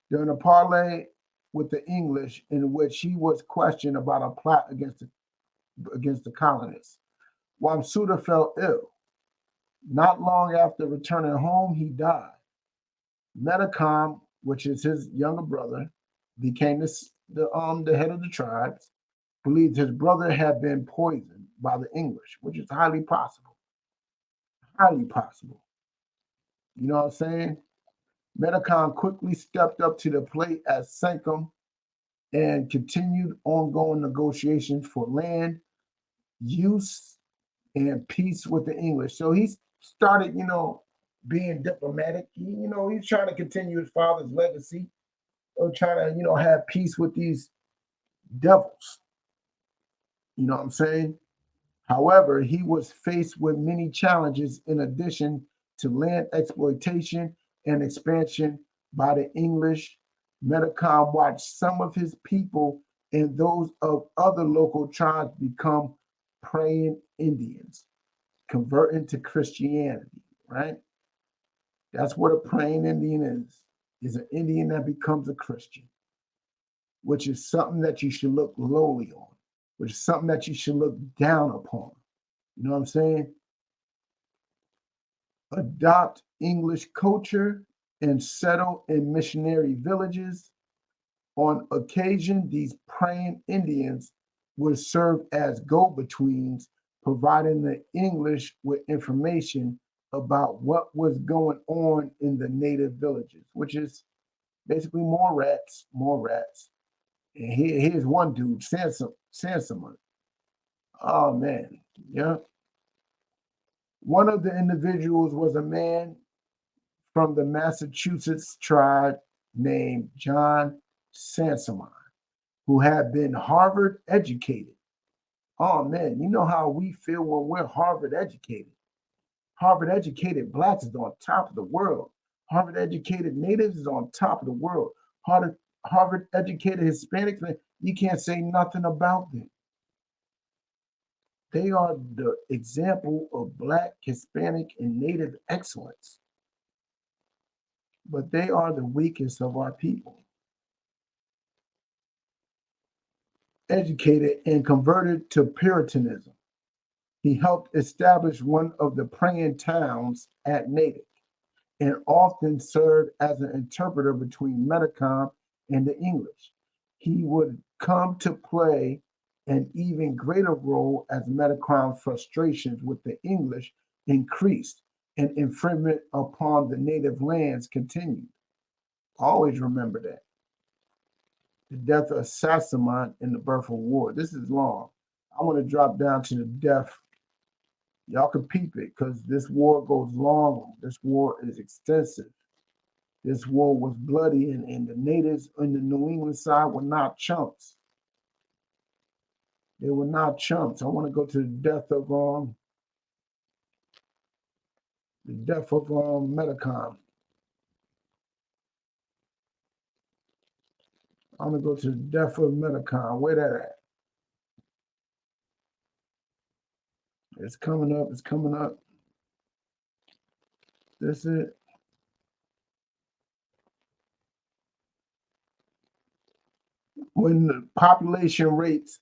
During a parley with the English in which he was questioned about a plot against the colonists, Wamsuta fell ill. Not long after returning home, he died. Metacom, which is his younger brother, became the head of the tribes, believed his brother had been poisoned by the English, which is highly possible. Highly possible. You know what I'm saying? Metacom quickly stepped up to the plate as Senkum and continued ongoing negotiations for land, use, and peace with the English. So he started, being diplomatic. He's trying to continue his father's legacy of trying to, have peace with these devils. You know what I'm saying? However, he was faced with many challenges in addition to land exploitation and expansion by the English. Metacom watched some of his people and those of other local tribes become praying Indians, converting to Christianity, right? That's what a praying Indian is an Indian that becomes a Christian, which is something that you should look lowly on, which is something that you should look down upon. You know what I'm saying? Adopt English culture and settle in missionary villages. On occasion, these praying Indians would serve as go-betweens, providing the English with information about what was going on in the native villages, which is basically more rats. And here's one dude, Sansamon. Oh man, yeah. One of the individuals was a man from the Massachusetts tribe named John Sansamon, who had been Harvard educated. Oh man, you know how we feel when we're Harvard educated. Harvard educated blacks is on top of the world. Harvard educated natives is on top of the world. Harvard educated Hispanics, man, you can't say nothing about them. They are the example of Black, Hispanic, and Native excellence. But they are the weakest of our people. Educated and converted to Puritanism. He helped establish one of the praying towns at Natick and often served as an interpreter between Metacom and the English. He would come to play an even greater role as Metacom's frustrations with the English increased and infringement upon the native lands continued. Always remember that. The death of Sassamon and the birth of war. This is long. I want to drop down to the death. Y'all can peep it because this war goes long. This war is extensive. This war was bloody, and the natives on the New England side were not chumps. They were not chumps. I want to go to the death of Metacom. I'm gonna go to the death of Metacom. Where that at? It's coming up. It's coming up. This is it. When the population rates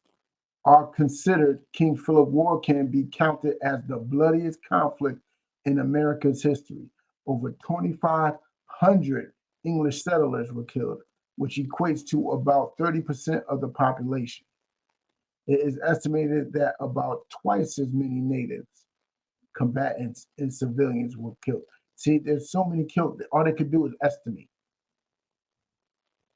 are considered, King Philip War can be counted as the bloodiest conflict in America's history. Over 2,500 English settlers were killed, which equates to about 30% of the population. It is estimated that about twice as many natives, combatants, and civilians were killed. See, there's so many killed. All they could do is estimate.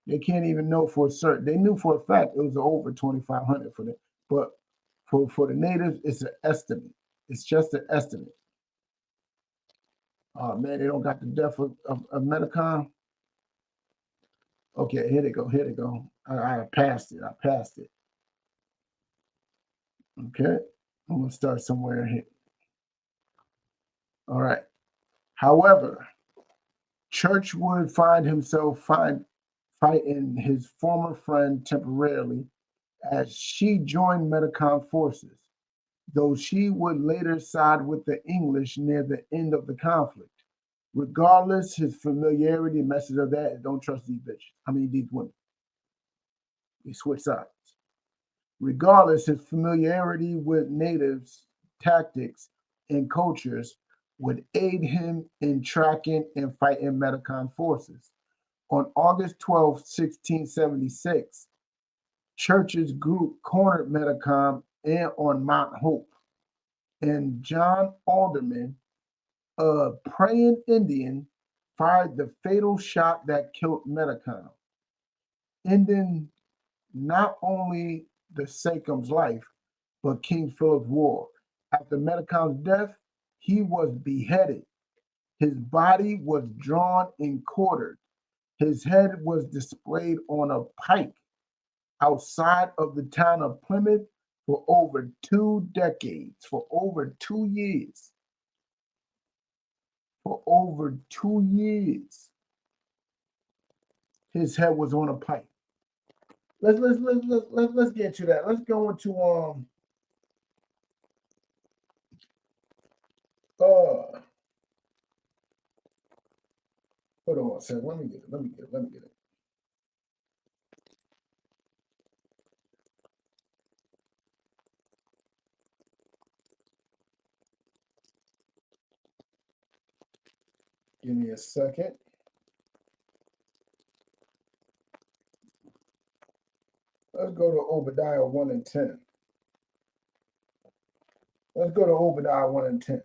They can't even know for certain. They knew for a fact it was over 2,500 for them, but for the natives, it's an estimate. It's just an estimate. Oh man, they don't got the death of Metacom. Okay, here they go. Here they go. I passed it. I passed it. Okay, I'm gonna start somewhere here. All right. However, Church would find himself fighting his former friend temporarily as she joined Metacom forces, though she would later side with the English near the end of the conflict. Regardless, his familiarity, message of that, don't trust these bitches. I mean, these women. They switch sides. Regardless, his familiarity with natives' tactics and cultures would aid him in tracking and fighting Metacom forces. On August 12, 1676, Church's group cornered Metacom and on Mount Hope, and John Alderman, a praying Indian, fired the fatal shot that killed Metacom, ending not only the Sakam's life, but King Philip's war. After Metacom's death, he was beheaded. His body was drawn and quartered. His head was displayed on a pike outside of the town of Plymouth for over 2 decades, for over 2 years. For over 2 years, his head was on a pike. Let's get to that. Let's go into hold on a second. Let me get it. Give me a second. Let's go to Obadiah 1 and 10. Let's go to Obadiah 1 and 10.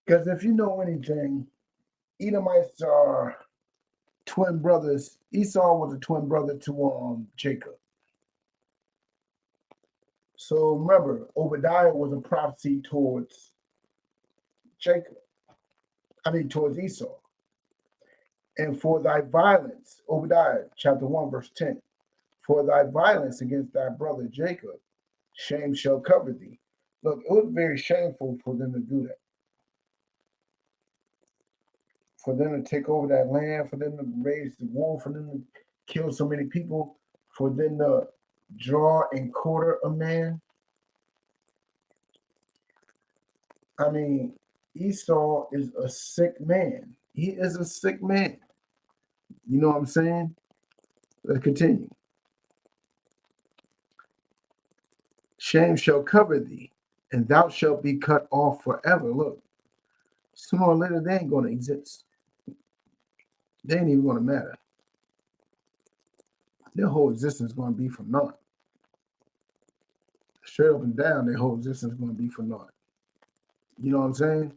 Because if you know anything, Edomites are twin brothers. Esau was a twin brother to Jacob. So remember, Obadiah was a prophecy towards towards Esau. And for thy violence, Obadiah chapter 1, verse 10, for thy violence against thy brother Jacob, shame shall cover thee. Look, it was very shameful for them to do that. For them to take over that land, for them to raise the war, for them to kill so many people, for them to draw and quarter a man. I mean, Esau is a sick man. He is a sick man. You know what I'm saying? Let's continue. Shame shall cover thee, and thou shalt be cut off forever. Look, sooner or later, they ain't going to exist. They ain't even going to matter. Their whole existence is going to be for naught. Straight up and down, their whole existence is going to be for naught. You know what I'm saying?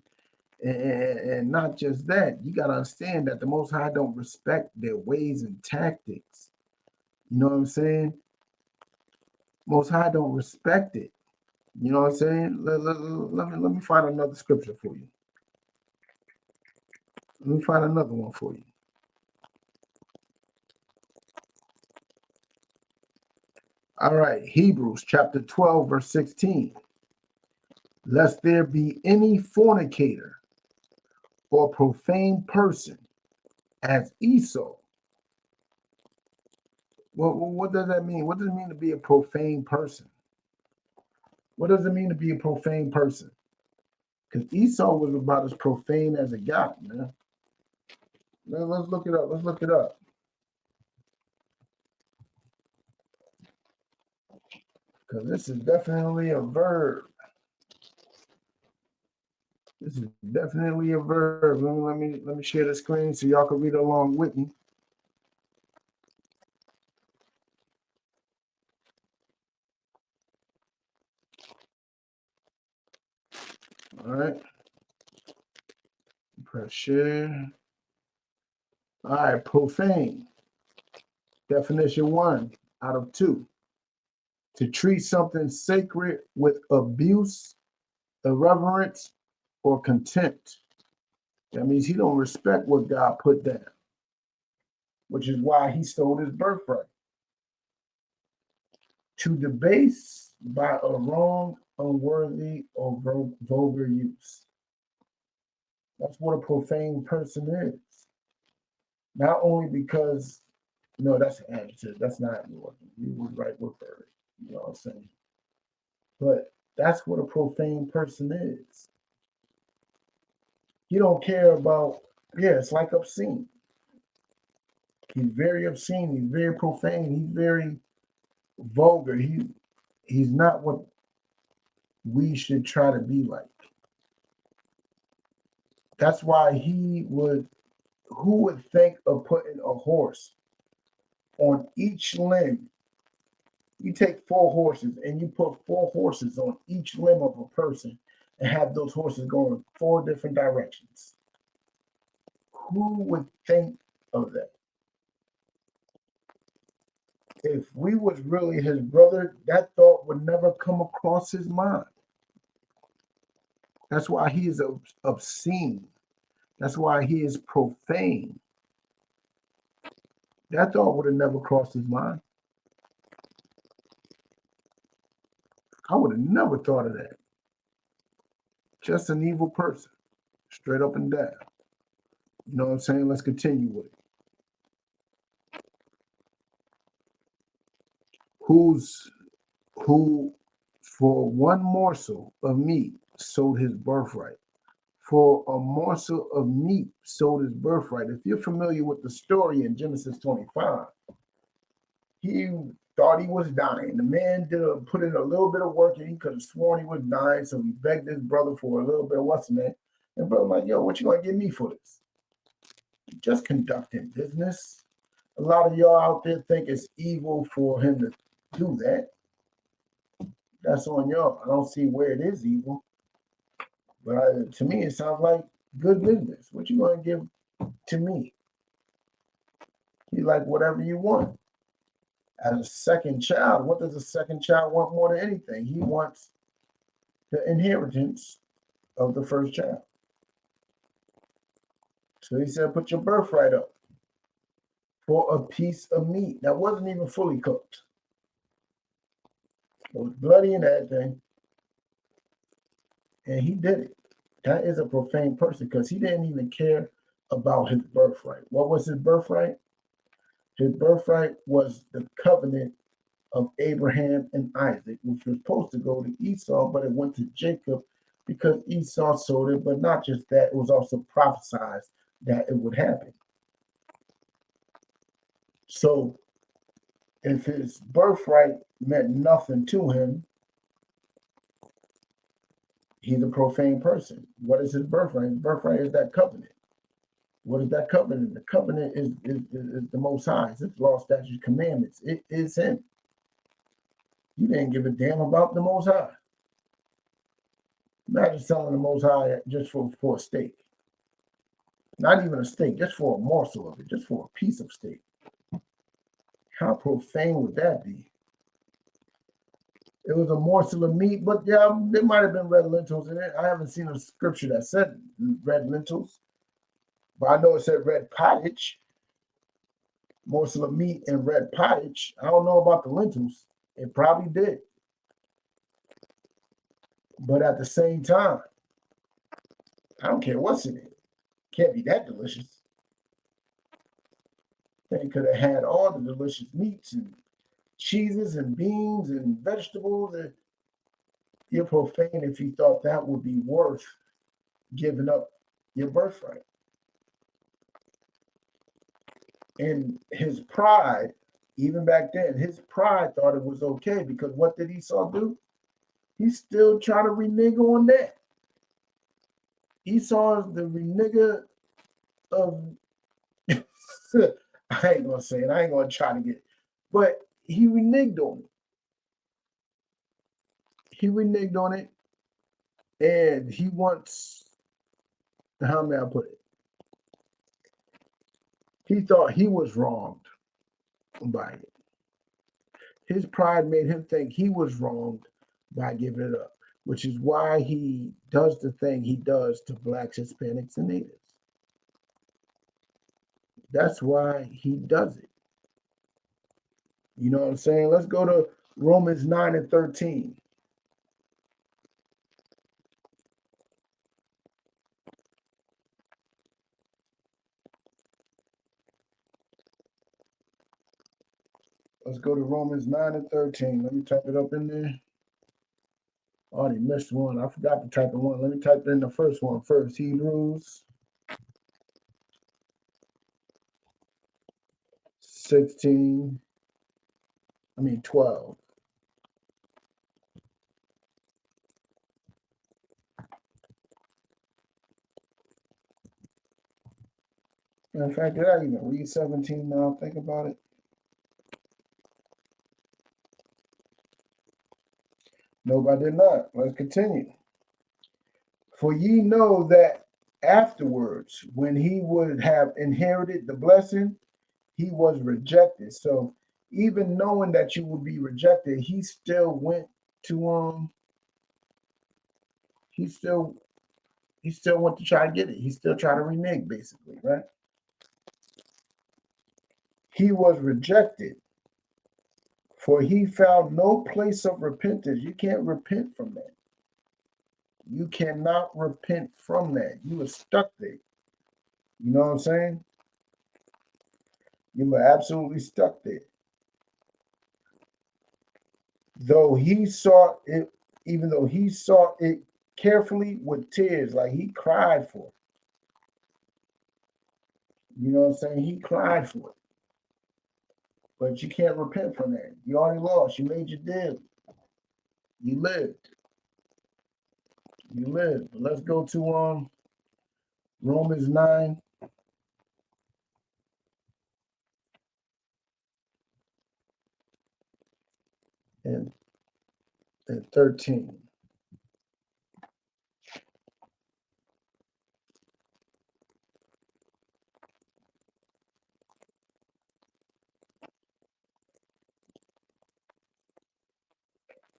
And not just that, you got to understand that the Most High don't respect their ways and tactics. You know what I'm saying? Most High don't respect it. You know what I'm saying? Let me find another scripture for you. Let me find another one for you. All right, Hebrews chapter 12, verse 16. Lest there be any fornicator or profane person as Esau. Well, what does that mean? What does it mean to be a profane person? What does it mean to be a profane person? Because Esau was about as profane as it got, man. Let's look it up. Let's look it up. Because this is definitely a verb. This is definitely a verb. Let me share the screen so y'all can read along with me. All right. Press share. All right, profane. Definition 1 out of 2. To treat something sacred with abuse, irreverence, or contempt. That means he don't respect what God put down, which is why he stole his birthright. To debase by a wrong, unworthy, or vulgar use. That's what a profane person is. Not only because, no, that's an adjective. That's not what you would write with bird. You know what I'm saying? But that's what a profane person is. He don't care about, yeah, it's like obscene. He's very obscene. He's very profane. He's very vulgar. He's not what we should try to be like. That's why who would think of putting a horse on each limb? You take 4 horses and you put 4 horses on each limb of a person and have those horses going 4 different directions. Who would think of that? If we was really his brother, that thought would never come across his mind. That's why he is obscene. That's why he is profane. That thought would have never crossed his mind. I would have never thought of that. Just an evil person, straight up and down. You know what I'm saying? Let's continue with it. Who for one morsel of meat sold his birthright. For a morsel of meat sold his birthright. If you're familiar with the story in Genesis 25, he thought he was dying. The man put in a little bit of work and he could have sworn he was dying, so he begged his brother for a little bit of what's the name. And brother like, yo, what you gonna give me for this? Just conducting business. A lot of y'all out there think it's evil for him to do that. That's on y'all. I don't see where it is evil. But to me, it sounds like good business. What you gonna give to me? He like whatever you want. As a second child, what does a second child want more than anything? He wants the inheritance of the first child. So he said, put your birthright up for a piece of meat that wasn't even fully cooked. It was bloody and everything. And he did it. That is a profane person because he didn't even care about his birthright. What was his birthright? His birthright was the covenant of Abraham and Isaac, which was supposed to go to Esau, but it went to Jacob because Esau sold it. But not just that, it was also prophesied that it would happen. So if his birthright meant nothing to him, he's a profane person. What is his birthright? His birthright is that covenant. What is that covenant? The covenant is the Most High. It's law, statutes, commandments. It is him. You didn't give a damn about the Most High. Imagine selling the Most High just for a steak. Not even a steak, just for a morsel of it, just for a piece of steak. How profane would that be? It was a morsel of meat, but yeah, there might have been red lentils in it. I haven't seen a scripture that said red lentils, but I know it said red pottage. Morsel of meat and red pottage. I don't know about the lentils. It probably did. But at the same time, I don't care what's in it. Can't be that delicious. They could have had all the delicious meats and cheeses and beans and vegetables. And you're profane if you thought that would be worth giving up your birthright. In his pride, Even back then, his pride thought it was okay because what did Esau do? He still trying to renege on that. Esau is the renegger of, I ain't gonna say it, I ain't gonna try to get it, but he reneged on it. He reneged on it, and he wants, how may I put it? He thought he was wronged by it. His pride made him think he was wronged by giving it up, which is why he does the thing he does to blacks, Hispanics, and natives. That's why he does it. You know what I'm saying? Let's go to Romans 9 and 13. Let's go to Romans 9 and 13. Let me type it up in there. I already missed one. I forgot to type in one. Let me type in the first one first. Hebrews 12. In fact, did I even read 17 now? Think about it. Nope, I did not. Let's continue. For ye know that afterwards, when he would have inherited the blessing, he was rejected. So even knowing that you would be rejected, he still went to he still went to try to get it. He still tried to renege, basically, right? He was rejected, for he found no place of repentance. You can't repent from that. You cannot repent from that. You are stuck there. You know what I'm saying? You were absolutely stuck there. Though he sought it, even though he sought it carefully with tears, like he cried for it. You know what I'm saying? He cried for it. But you can't repent from that. You already lost. You made your deal. You lived. You lived. But let's go to Romans 9. And 13.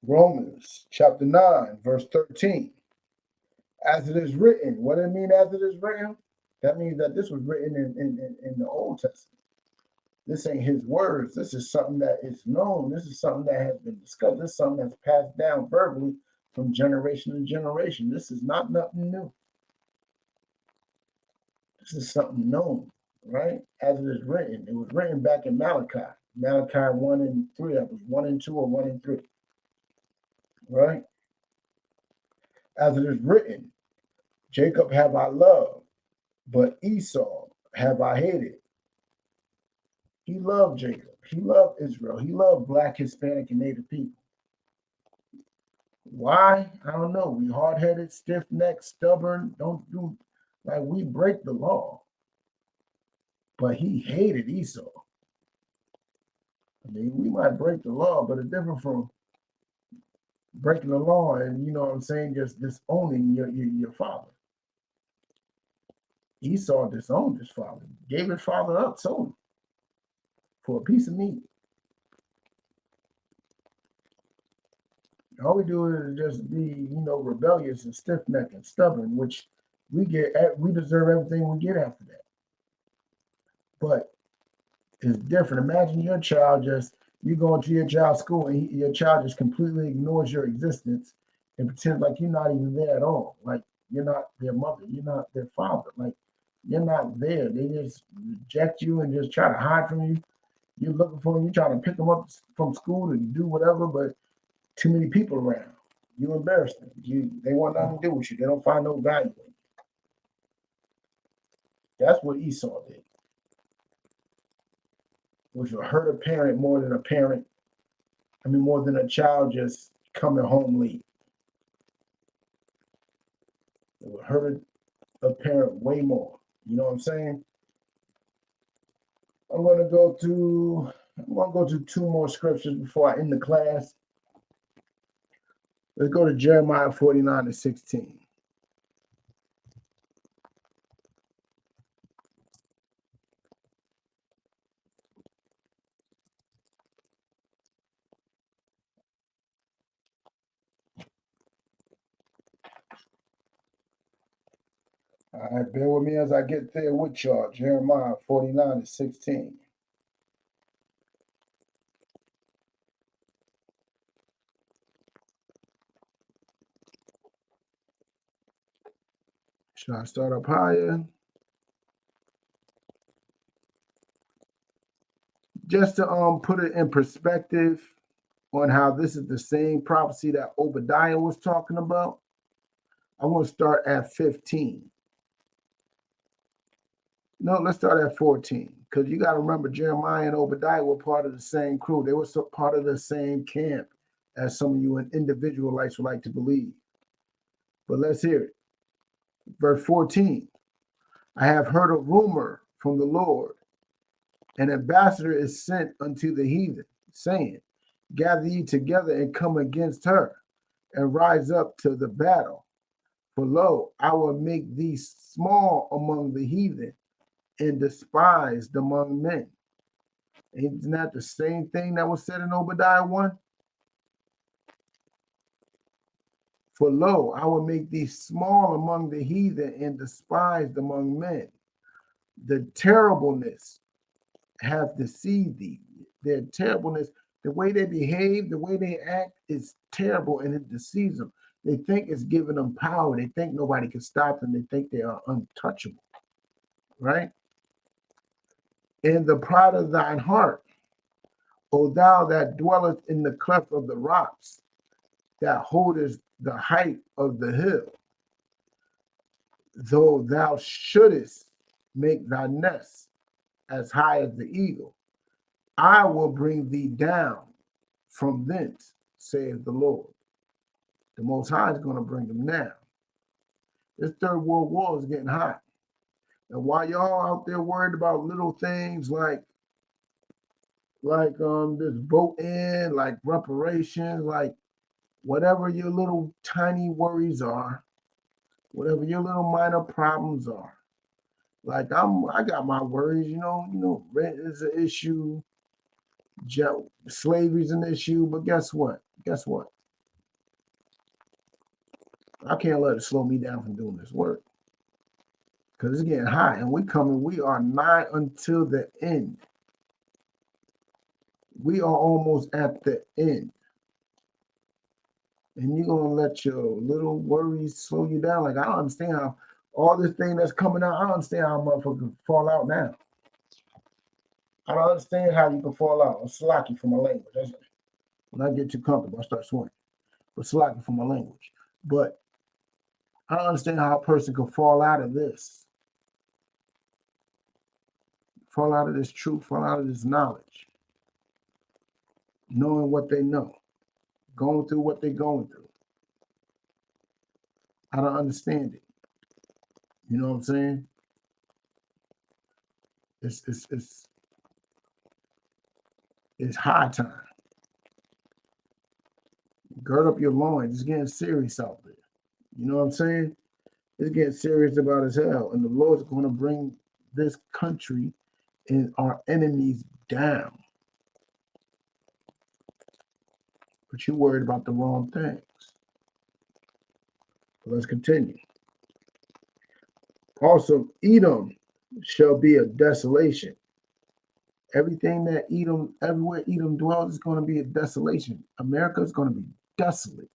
Romans chapter 9, verse 13. As it is written. What does it mean as it is written? That means that this was written in the Old Testament. This ain't his words. This is something that is known. This is something that has been discussed. This is something that's passed down verbally from generation to generation. This is not nothing new. This is something known, right? As it is written. It was written back in Malachi. Malachi 1 and 3. That was 1 and 2 or 1 and 3. Right? As it is written, Jacob have I loved, but Esau have I hated. He loved Jacob. He loved Israel. He loved black, Hispanic, and Native people. Why? I don't know. We hard-headed, stiff-necked, stubborn, don't do, like we break the law. But he hated Esau. I mean, we might break the law, but it's different from breaking the law and, you know what I'm saying, just disowning your father. Esau disowned his father, gave his father up, sold him for a piece of meat. All we do is just be, rebellious and stiff-necked and stubborn, which we deserve everything we get after that. But it's different. Imagine your child you going to your child's school and your child just completely ignores your existence and pretends like you're not even there at all. Like you're not their mother, you're not their father. Like you're not there. They just reject you and just try to hide from you. You're looking for them. You're trying to pick them up from school to do whatever, but too many people around. You embarrass them. They want nothing to do with you. They don't find no value in you. That's what Esau did. which will hurt a parent more than more than a child just coming home late. It will hurt a parent way more. You know what I'm saying? I'm gonna go to 2 more scriptures before I end the class. Let's go to Jeremiah 49:16. All right, bear with me as I get there with y'all. Jeremiah 49:16. Should I start up higher? Just to put it in perspective on how this is the same prophecy that Obadiah was talking about, I want to start at 15. No, let's start at 14, because you got to remember Jeremiah and Obadiah were part of the same crew. They were part of the same camp, as some of you individualites would like to believe. But let's hear it. Verse 14. I have heard a rumor from the Lord. An ambassador is sent unto the heathen, saying, gather ye together and come against her, and rise up to the battle. For lo, I will make thee small among the heathen, and despised among men. Isn't that the same thing that was said in Obadiah 1? For lo, I will make thee small among the heathen, and despised among men. The terribleness hath deceived thee. Their terribleness, the way they behave, the way they act is terrible, and it deceives them. They think it's giving them power. They think nobody can stop them. They think they are untouchable, right? In the pride of thine heart, O thou that dwellest in the cleft of the rocks, that holdest the height of the hill, though thou shouldest make thy nest as high as the eagle, I will bring thee down from thence, saith the Lord. The Most High is going to bring them down. This Third World War is getting hot. And while y'all out there worried about little things like this vote-in, like reparations, like whatever your little tiny worries are, whatever your little minor problems are, like I got my worries, rent is an issue, slavery is an issue, but guess what? I can't let it slow me down from doing this work, because it's getting hot, and we are nigh until the end. We are almost at the end. And you're going to let your little worries slow you down. Like, I don't understand how all this thing that's coming out, I don't understand how motherfuckers can fall out now. I don't understand how you can fall out. I'm slacking for my language. When I get too comfortable, I start swearing. But slacking for my language. But I don't understand how a person can fall out of this. Fall out of this truth, fall out of this knowledge. Knowing what they know. Going through what they're going through. I don't understand it. You know what I'm saying? It's high time. Gird up your loins. It's getting serious out there. You know what I'm saying? It's getting serious about as hell. And the Lord's going to bring this country and our enemies down. But you're worried about the wrong things. So let's continue. Also, Edom shall be a desolation. Everything that Edom, everywhere Edom dwells is going to be a desolation. America is going to be desolate.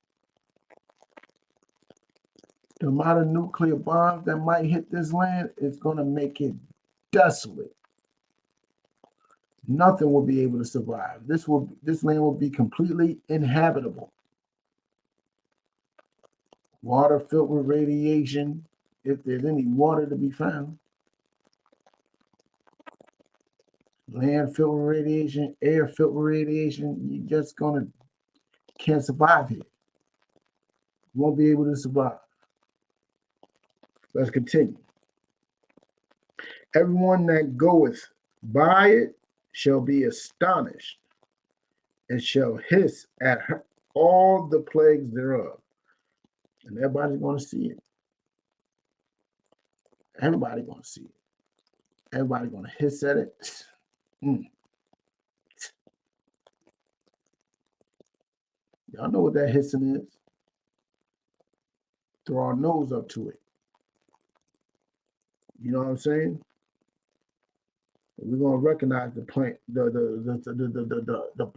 The amount of nuclear bombs that might hit this land is going to make it desolate. Nothing will be able to survive. This land will be completely inhabitable. Water filled with radiation, if there's any water to be found. land filled with radiation, air filled with radiation. You're just can't survive here. You won't be able to survive. Let's continue. Everyone that goeth by it shall be astonished and shall hiss at her, all the plagues thereof. And everybody's going to see it. Everybody's going to see it. Everybody's going to hiss at it. Y'all know what that hissing is. Throw our nose up to it. You know what I'm saying? We're going to recognize the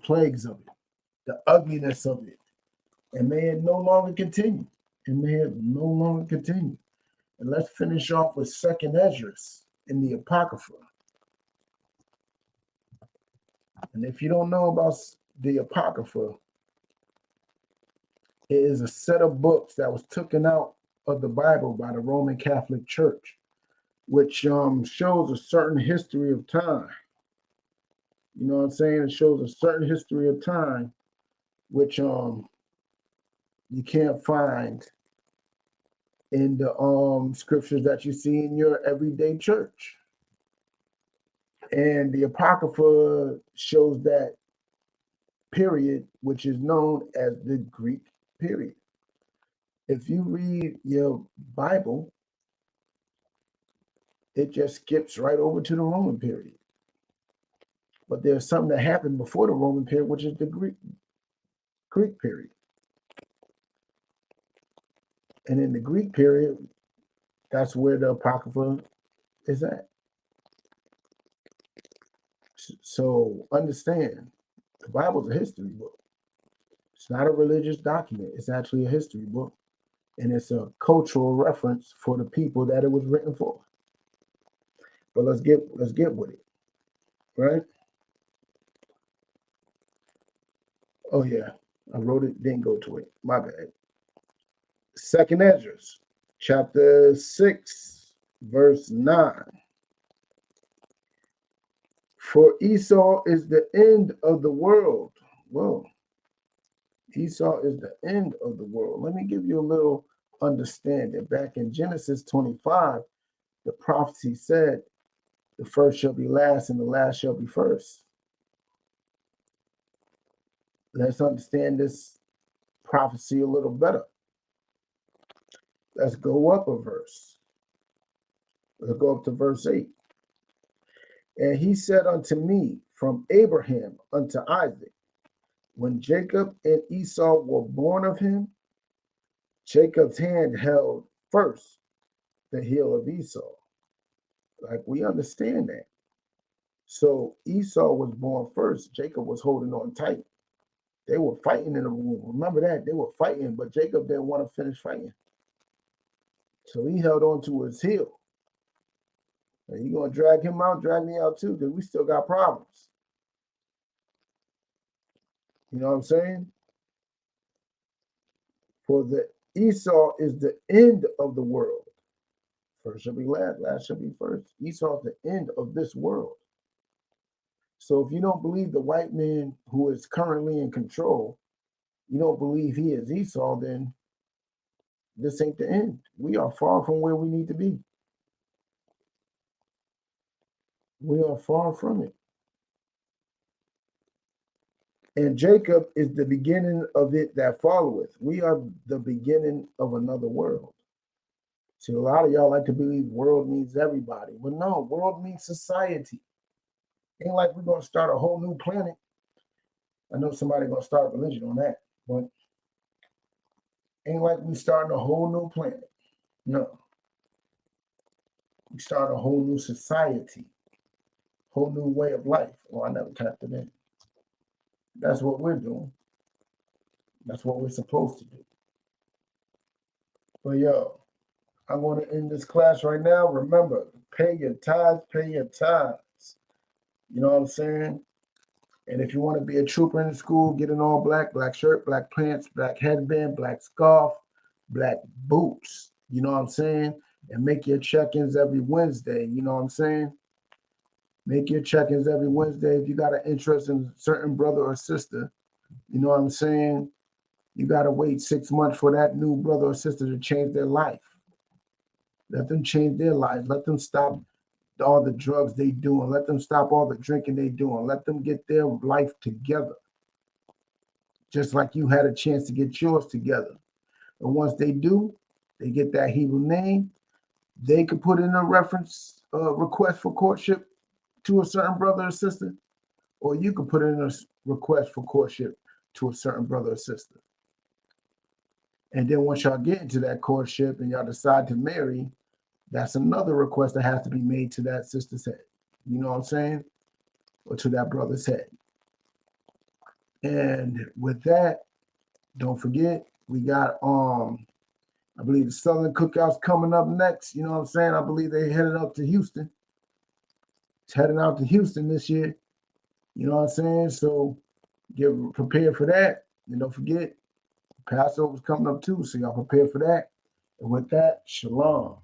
plagues of it, the ugliness of it. And may it no longer continue. And may it no longer continue. And let's finish off with 2nd Esdras in the Apocrypha. And if you don't know about the Apocrypha, it is a set of books that was taken out of the Bible by the Roman Catholic Church, which shows a certain history of time. You know what I'm saying? It shows a certain history of time, which you can't find in the scriptures that you see in your everyday church. And the Apocrypha shows that period, which is known as the Greek period. If you read your Bible, it just skips right over to the Roman period. But there's something that happened before the Roman period, which is the Greek period. And in the Greek period, that's where the Apocrypha is at. So understand, the Bible's a history book. It's not a religious document. It's actually a history book. And it's a cultural reference for the people that it was written for. But let's get with it, right? Oh yeah, I wrote it, didn't go to it. My bad. 2nd Esdras, chapter 6, verse 9. For Esau is the end of the world. Whoa. Esau is the end of the world. Let me give you a little understanding. Back in Genesis 25, the prophecy said, the first shall be last and the last shall be first. Let's understand this prophecy a little better. Let's go up a verse. Let's go up to verse 8. And he said unto me, from Abraham unto Isaac, when Jacob and Esau were born of him, Jacob's hand held first the heel of Esau. Like, we understand that. So Esau was born first. Jacob was holding on tight. They were fighting in the womb. Remember that? They were fighting, but Jacob didn't want to finish fighting. So he held on to his heel. And you're going to drag him out, drag me out too, because we still got problems. You know what I'm saying? For the Esau is the end of the world. First shall be last, last shall be first. Esau is the end of this world. So if you don't believe the white man who is currently in control, you don't believe he is Esau, then this ain't the end. We are far from where we need to be. We are far from it. And Jacob is the beginning of it that followeth. We are the beginning of another world. See, a lot of y'all like to believe world means everybody. Well, no, world means society. Ain't like we're going to start a whole new planet. I know somebody going to start a religion on that, but ain't like we starting a whole new planet. No. We start a whole new society, whole new way of life. Oh, I never tapped it in. That's what we're doing. That's what we're supposed to do. But yo, I want to end this class right now. Remember, pay your tithes, pay your tithes. You know what I'm saying? And if you want to be a trooper in the school, get an all black, black shirt, black pants, black headband, black scarf, black boots. You know what I'm saying? And make your check-ins every Wednesday. You know what I'm saying? Make your check-ins every Wednesday. If you got an interest in a certain brother or sister, you know what I'm saying? You got to wait 6 months for that new brother or sister to change their life. Let them change their life. Let them stop all the drugs they doing. Let them stop all the drinking they doing. Let them get their life together. Just like you had a chance to get yours together. And once they do, they get that Hebrew name. They could put in a reference request for courtship to a certain brother or sister, or you could put in a request for courtship to a certain brother or sister. And then once y'all get into that courtship and y'all decide to marry, that's another request that has to be made to that sister's head. You know what I'm saying? Or to that brother's head. And with that, don't forget, we got I believe the Southern Cookout's coming up next. You know what I'm saying? I believe they headed up to Houston. It's heading out to Houston this year. You know what I'm saying? So get prepared for that. And don't forget, Passover's coming up too. So y'all prepare for that. And with that, shalom.